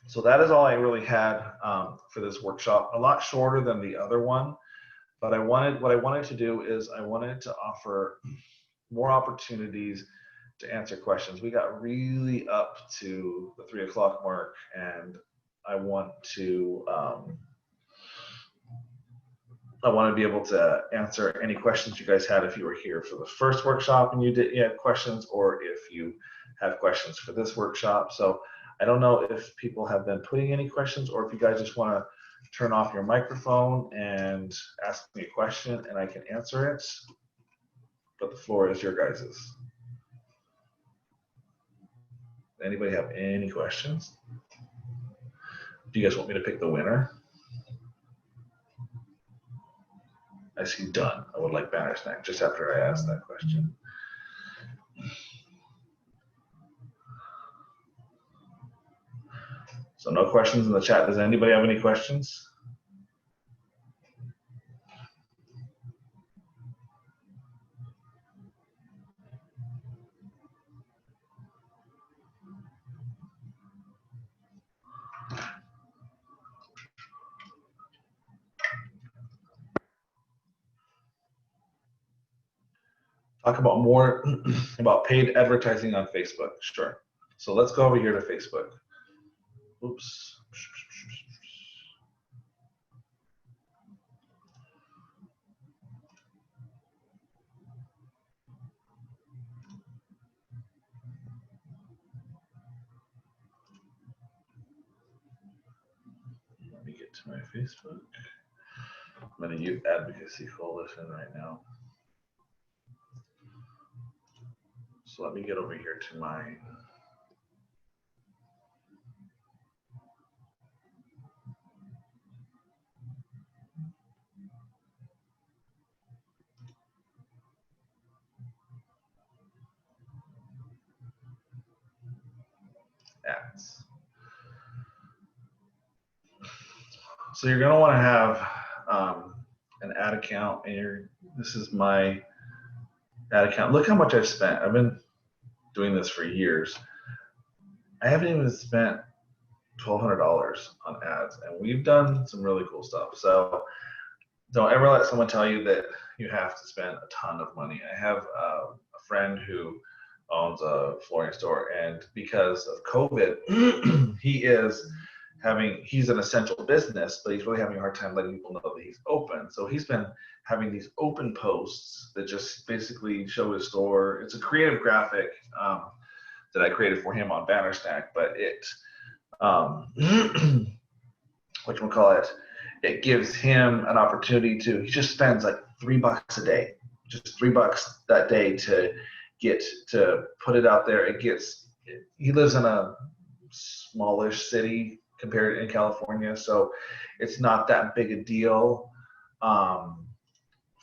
S1: So that is all I really had for this workshop. A lot shorter than the other one, but what I wanted to do is I wanted to offer more opportunities to answer questions. We got really up to the 3 o'clock mark, and I want to be able to answer any questions you guys had if you were here for the first workshop and you had questions, or if you have questions for this workshop. So I don't know if people have been putting any questions, or if you guys just want to turn off your microphone and ask me a question and I can answer it. But the floor is your guys's. Anybody have any questions? Do you guys want me to pick the winner? I see done. I would like Banner Snack just after I asked that question. So no questions in the chat. Does anybody have any questions? Talk about more about paid advertising on Facebook. Sure. So let's go over here to Facebook. Oops. Let me get to my Facebook. I'm in a Youth Advocacy Coalition right now. So let me get over here to my ads. So you're going to want to have an ad account, and this is my ad account. Look how much I've spent. I've been doing this for years. I haven't even spent $1,200 on ads, and we've done some really cool stuff. So don't ever let someone tell you that you have to spend a ton of money. I have a friend who owns a flooring store, and because of COVID, he's an essential business, but he's really having a hard time letting people know that he's open. So he's been having these open posts that just basically show his store. It's a creative graphic that I created for him on Banner Stack, but it whatchamacallit, it gives him an opportunity he just spends like $3 a day, just $3 that day to put it out there. He lives in a smallish city compared in California, so it's not that big a deal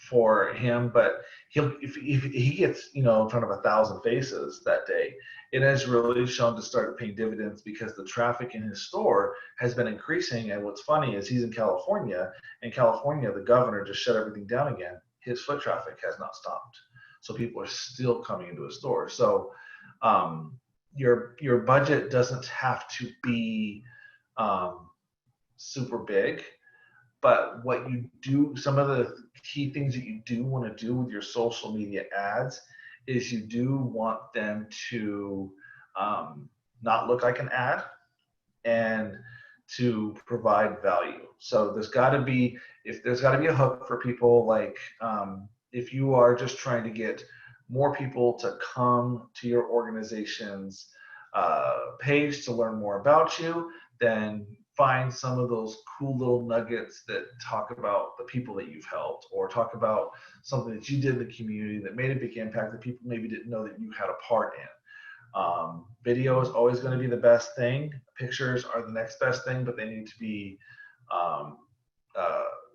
S1: for him, but if he gets in front of 1,000 faces that day, it has really shown to start paying dividends because the traffic in his store has been increasing. And what's funny is he's in California. In California, the governor just shut everything down again. His foot traffic has not stopped. So people are still coming into his store. So your budget doesn't have to be super big, but what you do, some of the key things that you do want to do with your social media ads is you do want them to not look like an ad and to provide value. So there's got to be, if there's got to be a hook for people, like if you are just trying to get more people to come to your organization's page to learn more about you, then find some of those cool little nuggets that talk about the people that you've helped, or talk about something that you did in the community that made a big impact that people maybe didn't know that you had a part in. Video is always going to be the best thing. Pictures are the next best thing, but they need to be,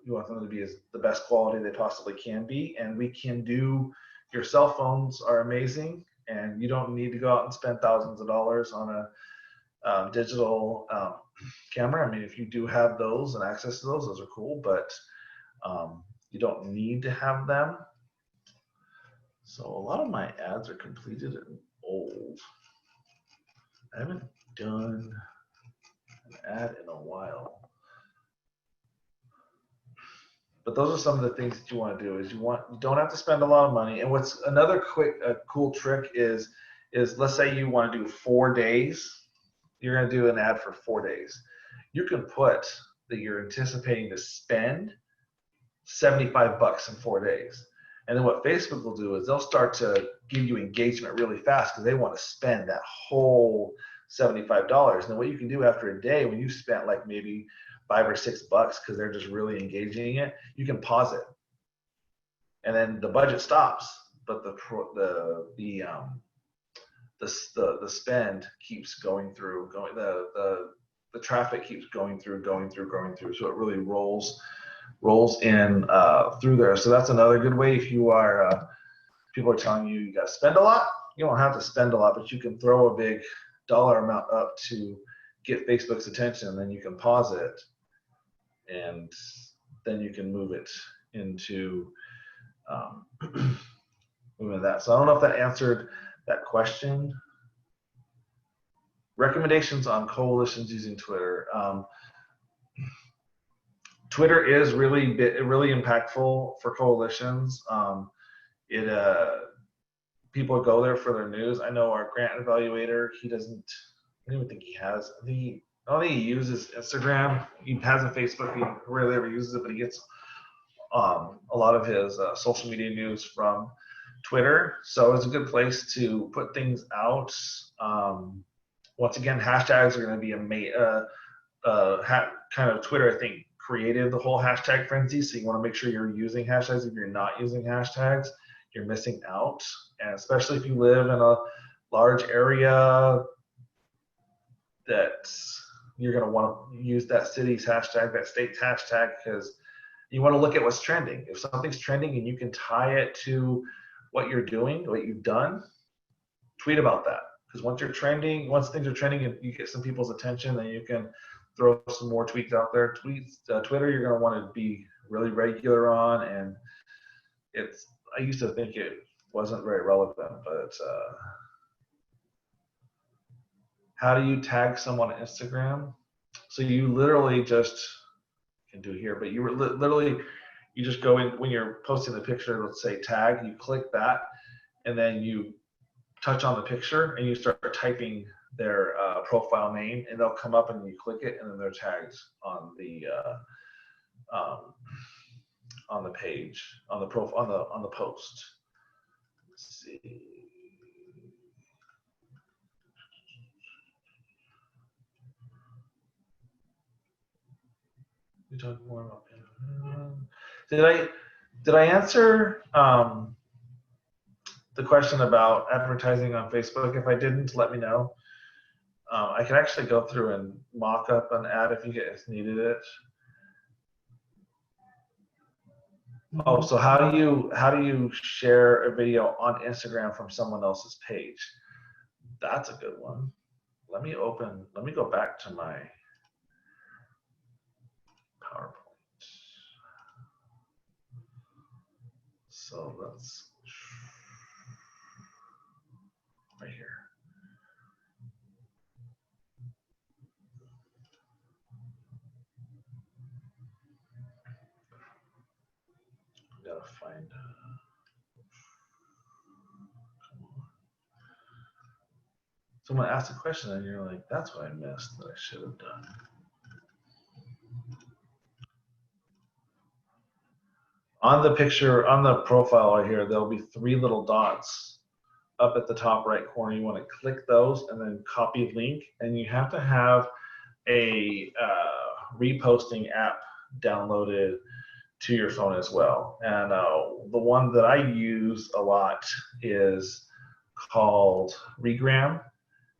S1: you want them to be the best quality they possibly can be. And we can do, your cell phones are amazing, and you don't need to go out and spend thousands of dollars on a digital camera. I mean, if you do have those and access to those are cool, but you don't need to have them. So a lot of my ads are completed and old. I haven't done an ad in a while. But those are some of the things that you want to do. Is you don't have to spend a lot of money. And what's another cool trick is let's say you want to do 4 days. You're going to do an ad for 4 days. You can put that you're anticipating to spend $75 in 4 days. And then what Facebook will do is they'll start to give you engagement really fast because they want to spend that whole $75. And then what you can do after a day, when you spent like maybe $5 or $6 because they're just really engaging it, you can pause it. And then the budget stops, but the spend keeps going through, the traffic keeps going through. So it really rolls in through there. So that's another good way. If you are, people are telling you got to spend a lot, you don't have to spend a lot, but you can throw a big dollar amount up to get Facebook's attention, and then you can pause it, and then you can move it into moving that. So I don't know if that answered that question. Recommendations on coalitions using Twitter. Twitter is really impactful for coalitions. People go there for their news. I know our grant evaluator, I don't even think he has. I don't think he uses Instagram. He has a Facebook. He rarely ever uses it, but he gets a lot of his social media news from Twitter. So it's a good place to put things out. Once again, hashtags are going to be kind of Twitter, I think, created the whole hashtag frenzy. So you want to make sure you're using hashtags. If you're not using hashtags, you're missing out. And especially if you live in a large area, that you're going to want to use that city's hashtag, that state's hashtag, because you want to look at what's trending. If something's trending and you can tie it to what you're doing, what you've done, tweet about that. Because once things are trending and you get some people's attention, then you can throw some more tweets out there. Twitter, you're going to want to be really regular on, and I used to think it wasn't very relevant, but how do you tag someone on Instagram? So you literally just can do here, but you just go in when you're posting the picture, let's say tag, you click that, and then you touch on the picture and you start typing their profile name, and they'll come up and you click it, and then they're tagged on the page, on the profile, on the post. Let's see. We talked more about. Did I answer the question about advertising on Facebook? If I didn't, let me know. I can actually go through and mock up an ad if you guys needed it. Oh, so how do you share a video on Instagram from someone else's page? That's a good one. Let me go back to my PowerPoint. So let's, right here. Gotta find, come on. Someone asked a question and you're like, that's what I missed that I should have done. On the picture, on the profile right here, there'll be 3 little dots up at the top right corner. You want to click those and then copy link, and you have to have a reposting app downloaded to your phone as well. And the one that I use a lot is called Regram,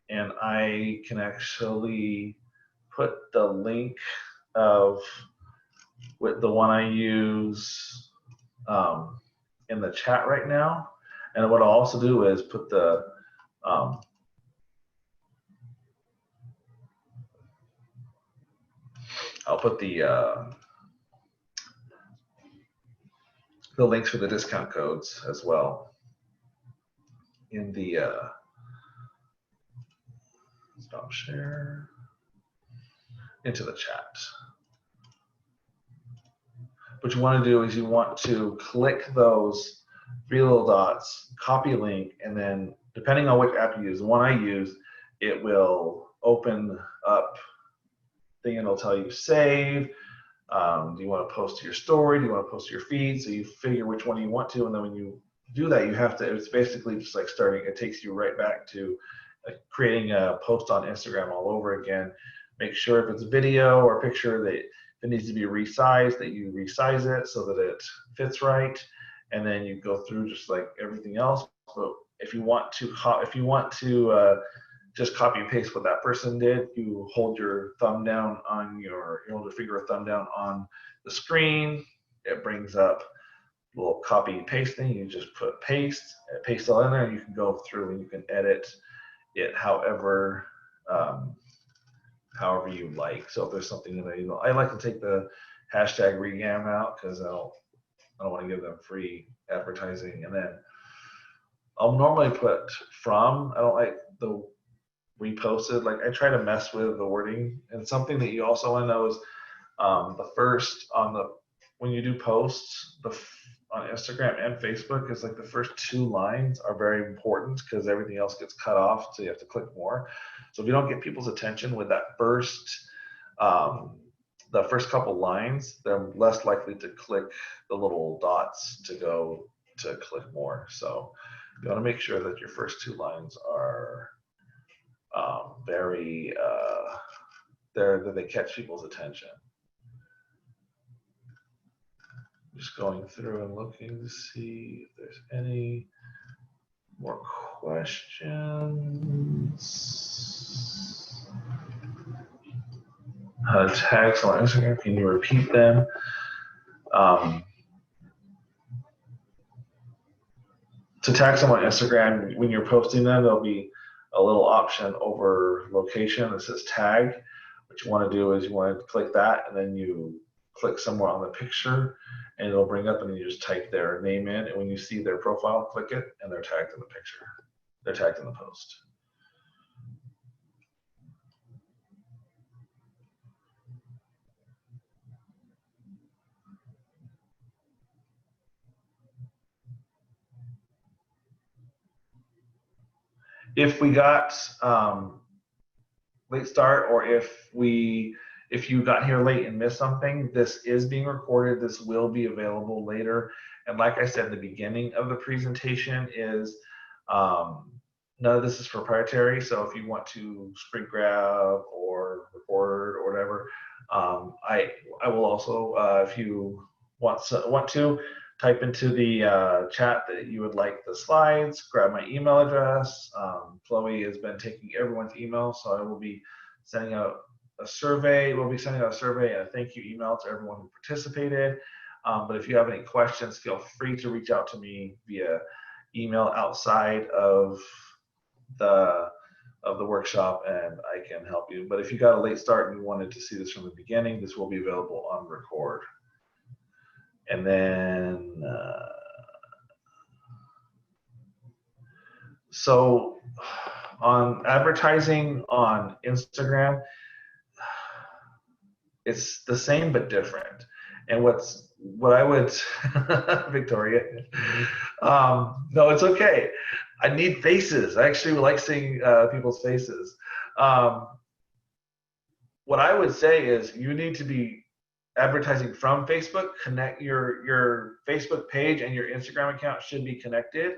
S1: and I can actually put the link of with the one I use in the chat right now. And what I'll also do is put the I'll put the links for the discount codes as well in the stop share into the chat. What you want to do is you want to click those 3 little dots, copy a link, and then depending on which app you use, the one I use, it will open up thing and it'll tell you save. Do you want to post to your story? Do you want to post to your feed? So you figure which one you want to, and then when you do that, you have to, it's basically just like starting, it takes you right back to creating a post on Instagram all over again. Make sure if it's video or picture that it needs to be resized, that you resize it so that it fits right, and then you go through just like everything else. But if you want to just copy and paste what that person did, you hold your thumb down on your finger or thumb down on the screen. It brings up a little copy and paste thing. You just put paste all in there, and you can go through and you can edit it however you like. So if there's something that I like to take the hashtag Regram out because I don't want to give them free advertising. And then I'll normally put from. I don't like the reposted. Like I try to mess with the wording. And something that you also want to know is the first when you do posts on Instagram and Facebook is like the first 2 lines are very important because everything else gets cut off, so you have to click more. So if you don't get people's attention with that the first couple lines, they're less likely to click the little dots to go to click more. So you want to make sure that your first 2 lines are very that they catch people's attention. Just going through and looking to see if there's any more questions. How to tag someone on Instagram? Can you repeat them? To tag someone on Instagram, when you're posting them, there'll be a little option over location that says tag. What you want to do is you want to click that, and then you click somewhere on the picture, and it'll bring up, and then you just type their name in, and when you see their profile, click it, and they're tagged in the picture. They're tagged in the post. If we got late start, or if you got here late and missed something, this is being recorded. This will be available later. And like I said, the beginning of the presentation is none of this is proprietary. So if you want to screen grab or record or whatever, I will also, if you want to, type into the chat that you would like the slides, grab my email address. Chloe has been taking everyone's email, so I will be sending out a survey. We'll be sending out a survey and a thank you email to everyone who participated. But if you have any questions, feel free to reach out to me via email outside of the of the workshop and I can help you. But if you got a late start and you wanted to see this from the beginning, this will be available on record. And then, so on advertising on Instagram, it's the same but different. And what I would, Victoria, no, it's okay. I need faces. I actually like seeing people's faces. What I would say is you need to be advertising from Facebook. Connect your Facebook page and your Instagram account should be connected.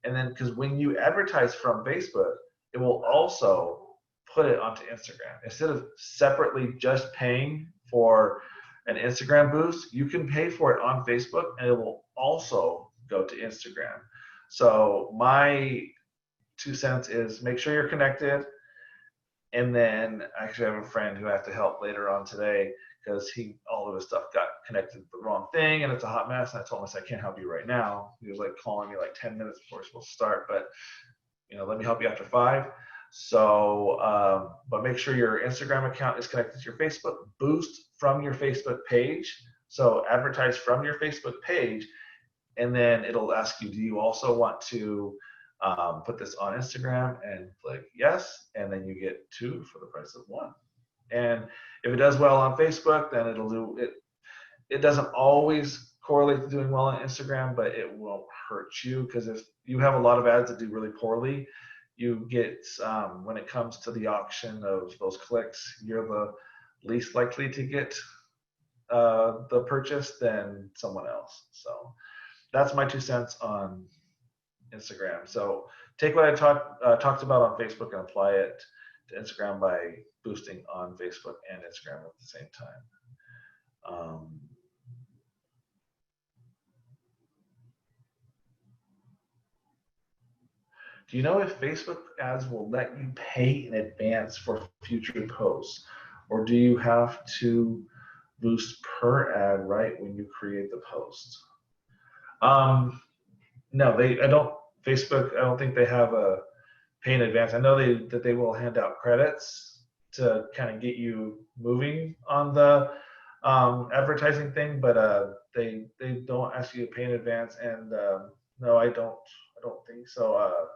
S1: And then, because when you advertise from Facebook, it will also put it onto Instagram. Instead of separately just paying for an Instagram boost, you can pay for it on Facebook and it will also go to Instagram. So my 2 cents is make sure you're connected. And then I actually have a friend who I have to help later on today because all of his stuff got connected to the wrong thing and it's a hot mess. And I told him, I said, I can't help you right now. He was like calling me like 10 minutes before we're supposed to start, but let me help you after 5. So, but make sure your Instagram account is connected to your Facebook. Boost from your Facebook page. So advertise from your Facebook page, and then it'll ask you, do you also want to put this on Instagram? And click yes, and then you get 2 for the price of 1. And if it does well on Facebook, then it'll do it. It doesn't always correlate to doing well on Instagram, but it won't hurt you, because if you have a lot of ads that do really poorly, you get, when it comes to the auction of those clicks, you're the least likely to get the purchase than someone else. So that's my 2 cents on Instagram. So take what I talked about on Facebook and apply it to Instagram by boosting on Facebook and Instagram at the same time. Do you know if Facebook ads will let you pay in advance for future posts, or do you have to boost per ad right when you create the post? No, I don't. Facebook, I don't think they have a pay in advance. I know that they will hand out credits to kind of get you moving on the advertising thing, but they don't ask you to pay in advance. And no, I don't think so.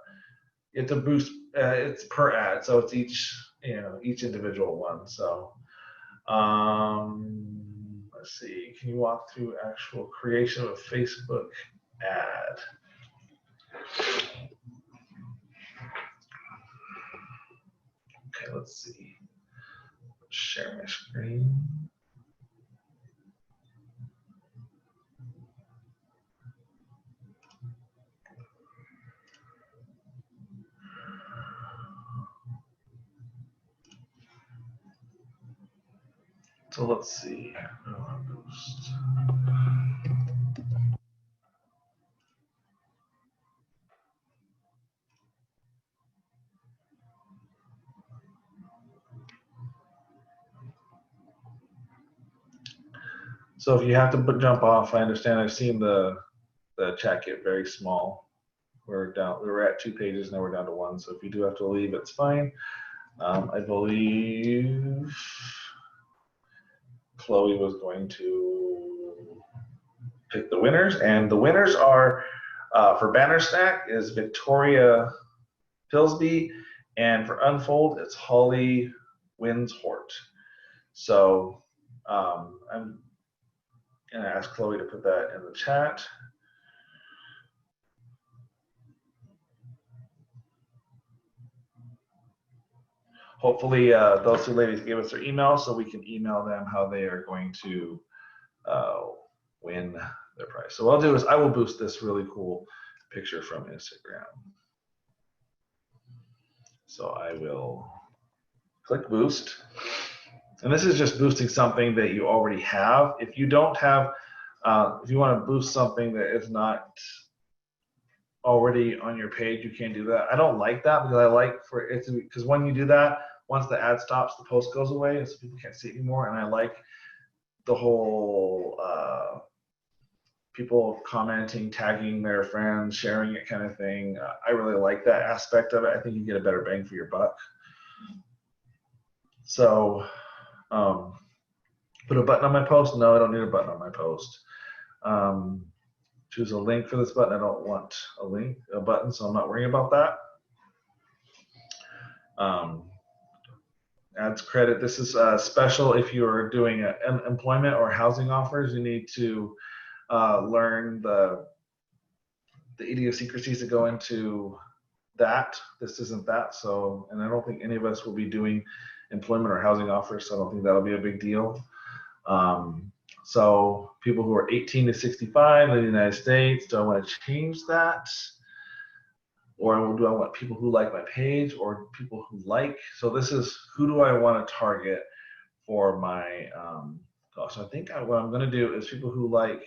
S1: It's a boost. It's per ad, so it's each individual one. So let's see. Can you walk through actual creation of a Facebook ad? Okay, let's see. Share my screen. So let's see. So if you have to jump off, I understand. I've seen the chat get very small. We're at 2 pages, now we're down to 1. So if you do have to leave, it's fine. I believe Chloe was going to pick the winners, and the winners are for Banner Snack is Victoria Pillsby, and for Unfold it's Holly Winshort. So I'm gonna ask Chloe to put that in the chat. Hopefully those 2 ladies gave us their email so we can email them how they are going to win their prize. So what I'll do is I will boost this really cool picture from Instagram. So I will click boost. And this is just boosting something that you already have. If you don't have, if you want to boost something that is not already on your page, you can't do that. I don't like that, because I like for it to be, because when you do that, once the ad stops, the post goes away, and so people can't see it anymore. And I like the whole people commenting, tagging their friends, sharing it kind of thing. I really like that aspect of it. I think you get a better bang for your buck. So put a button on my post. No, I don't need a button on my post. Choose a link for this button. I don't want a button, so I'm not worrying about that. Adds credit. This is special if you're doing employment or housing offers. You need to learn the idiosyncrasies that go into that. This isn't that. So, and I don't think any of us will be doing employment or housing offers, so I don't think that'll be a big deal. So people who are 18 to 65 in the United States, do I want to change that? Or do I want people who like my page or people who like? So this is, who do I want to target for my gosh, I think what I'm going to do is people who like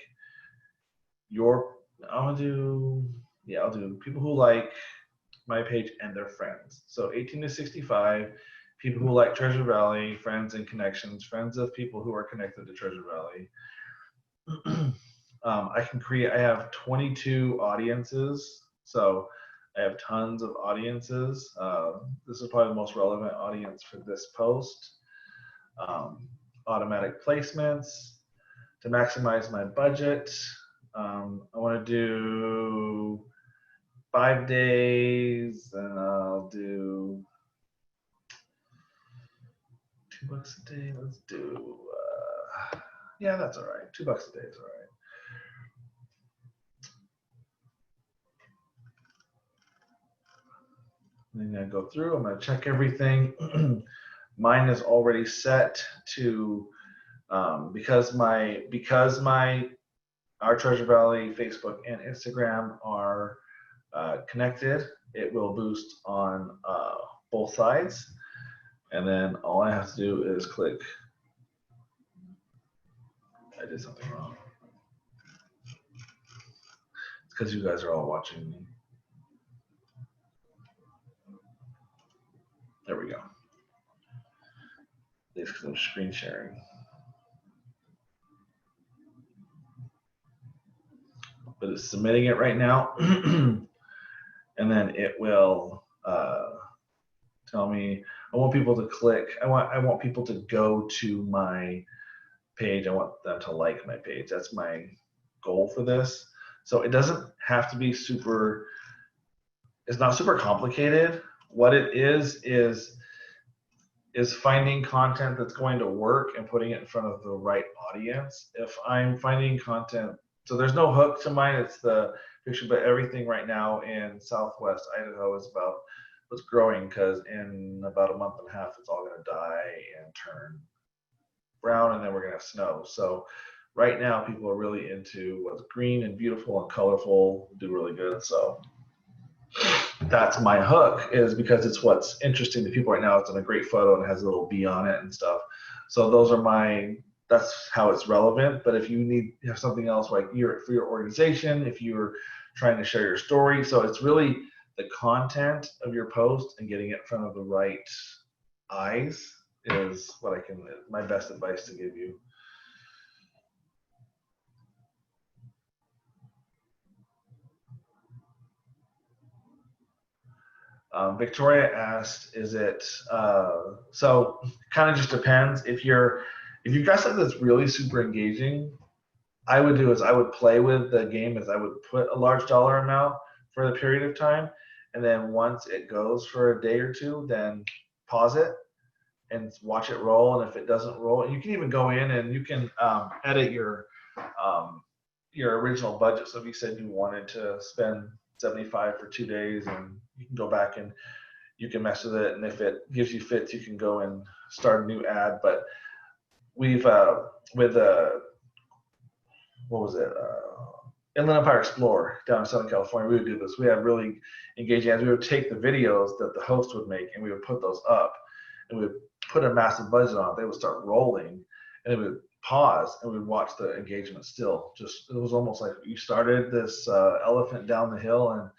S1: I'll do people who like my page and their friends. So 18 to 65, people who like Treasure Valley, friends and connections, friends of people who are connected to Treasure Valley. I have 22 audiences. So I have tons of audiences. This is probably the most relevant audience for this post. Automatic placements to maximize my budget. I want to do 5 days, and I'll do $2 a day. Let's do, yeah, that's all right. $2 a day is all right. I'm gonna go through, I'm gonna check everything. Mine is already set to, because our Treasure Valley Facebook and Instagram are connected, it will boost on both sides. And then all I have to do is click. I did something wrong. It's because you guys are all watching me. There we go. It's because I'm screen sharing. But it's submitting it right now. And then it will tell me, I want people to click. I want people to go to my page. I want them to like my page. That's my goal for this. So it doesn't have to be super, it's not super complicated. What it is finding content that's going to work and putting it in front of the right audience. If I'm finding content, so there's no hook to mine, it's the picture, but everything right now in Southwest Idaho is about what's growing, because in about a month and a half, it's all gonna die and turn brown, and then we're gonna have snow. So right now, people are really into what's green and beautiful and colorful, do really good. So that's my hook, is because it's what's interesting to people right now. It's in a great photo and it has a little bee on it and stuff. So those are that's how it's relevant. But if you have something else, like for your organization, if you're trying to share your story, so it's really the content of your post and getting it in front of the right eyes is my best advice to give you. Victoria asked, is it, so kind of just depends. If you've got something that's really super engaging, I would play with the game, as I would put a large dollar amount for the period of time. And then once it goes for a day or two, then pause it and watch it roll. And if it doesn't roll, you can even go in and you can edit your original budget. So if you said you wanted to spend 75 for 2 days, and you can go back and you can mess with it, and if it gives you fits, you can go and start a new ad. But we've what was it, Inland Empire Explorer down in Southern California, we would do this. We had really engaging ads. We would take the videos that the host would make and we would put those up, and we would put a massive budget on it. They would start rolling, and it would pause, and we'd watch the engagement still. It was almost like you started this elephant down the hill, and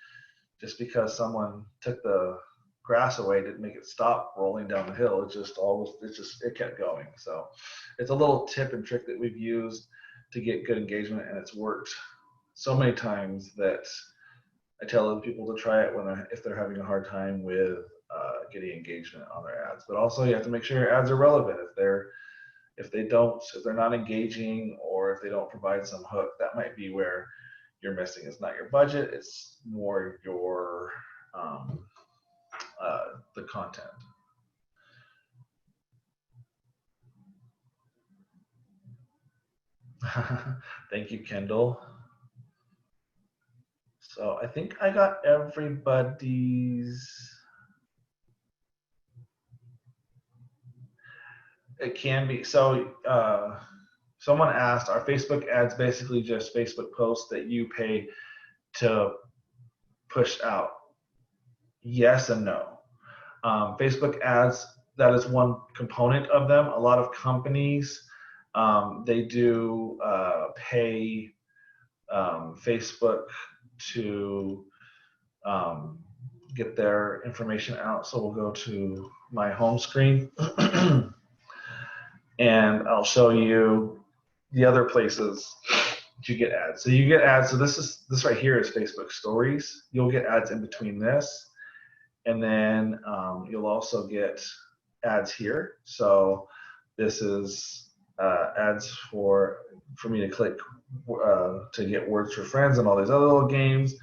S1: just because someone took the grass away didn't make it stop rolling down the hill. It kept going. So it's a little tip and trick that we've used to get good engagement, and it's worked so many times that I tell other people to try it if they're having a hard time with getting engagement on their ads. But also you have to make sure your ads are relevant. If they're not engaging, or if they don't provide some hook, that might be where you're missing. It's not your budget, it's more your the content. Thank you, Kendall. So I think I got everybody's. It can be. So someone asked, are Facebook ads basically just Facebook posts that you pay to push out? Yes and no. Facebook ads, that is one component of them. A lot of companies, they do pay Facebook to get their information out. So we'll go to my home screen and I'll show you the other places that you get ads. So you get ads. So this right here is Facebook stories. You'll get ads in between this. And then you'll also get ads here. So this is ads for me to click to get words for friends and all these other little games. If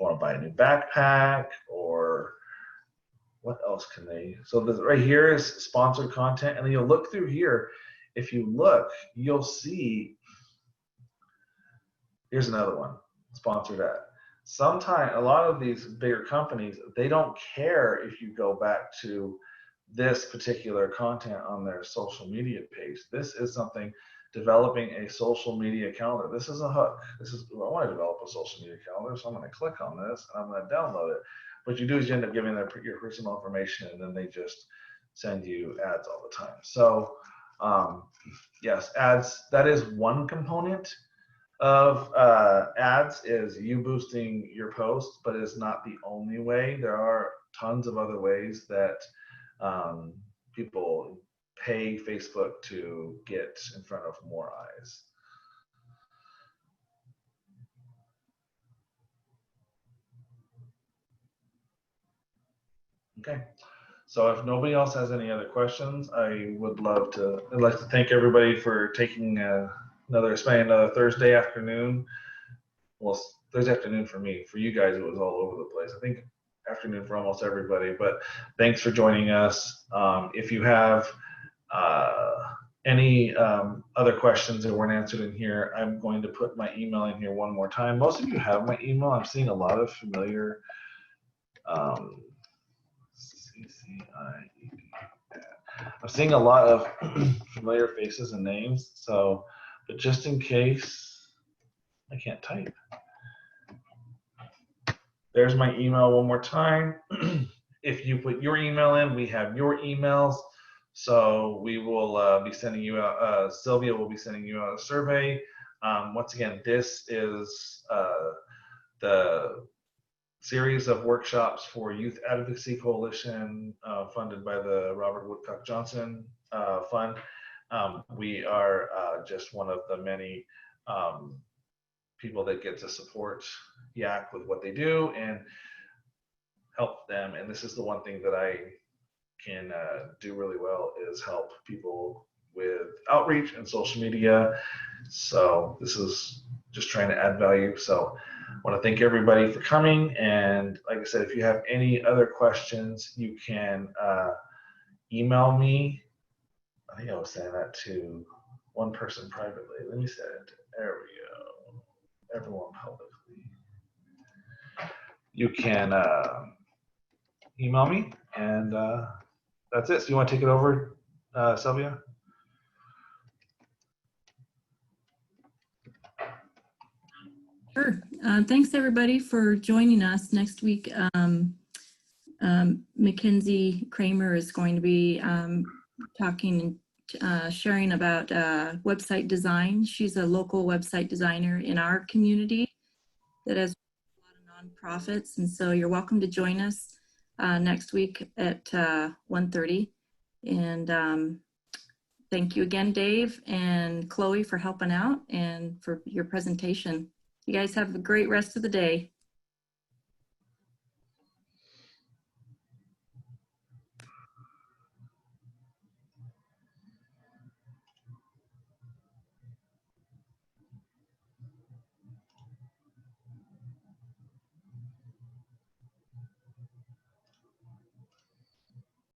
S1: I want to buy a new backpack, or what else can they? So this right here is sponsored content, and then you'll look through here. If you look, you'll see. Here's another one, sponsored ad. Sometimes a lot of these bigger companies, they don't care if you go back to this particular content on their social media page. This is something, developing a social media calendar. This is a hook. This is, I want to develop a social media calendar, so I'm going to click on this and I'm going to download it. What you do is you end up giving them your personal information, and then they just send you ads all the time. So yes, ads, that is one component of ads, is you boosting your posts, but it's not the only way. There are tons of other ways that people pay Facebook to get in front of more eyes. Okay, so if nobody else has any other questions, I'd like to thank everybody for taking spending another Thursday afternoon. Well, Thursday afternoon for me. For you guys, it was all over the place. I think afternoon for almost everybody, but thanks for joining us. If you have any other questions that weren't answered in here, I'm going to put my email in here one more time. Most of you have my email. I'm seeing a lot of familiar I'm seeing a lot of familiar faces and names. So, but just in case I can't type, there's my email one more time. If you put your email in, we have your emails. So we will be sending you out, Sylvia will be sending you out a survey. Once again, this is the series of workshops for Youth Advocacy Coalition, funded by the Robert Woodcock Johnson Fund. We are just one of the many people that get to support YAC with what they do and help them. And this is the one thing that I can do really well, is help people with outreach and social media. So this is just trying to add value. So I want to thank everybody for coming. And like I said, if you have any other questions, you can email me. I think I was saying that to one person privately. Let me say it. There we go. Everyone publicly. You can email me, and that's it. So you want to take it over, Sylvia?
S2: Sure. Thanks everybody for joining us. Next week, Mackenzie Kramer is going to be talking and sharing about website design. She's a local website designer in our community that has a lot of nonprofits, and so you're welcome to join us next week at 1:30. And thank you again, Dave and Chloe, for helping out and for your presentation. You guys have a great rest of the day.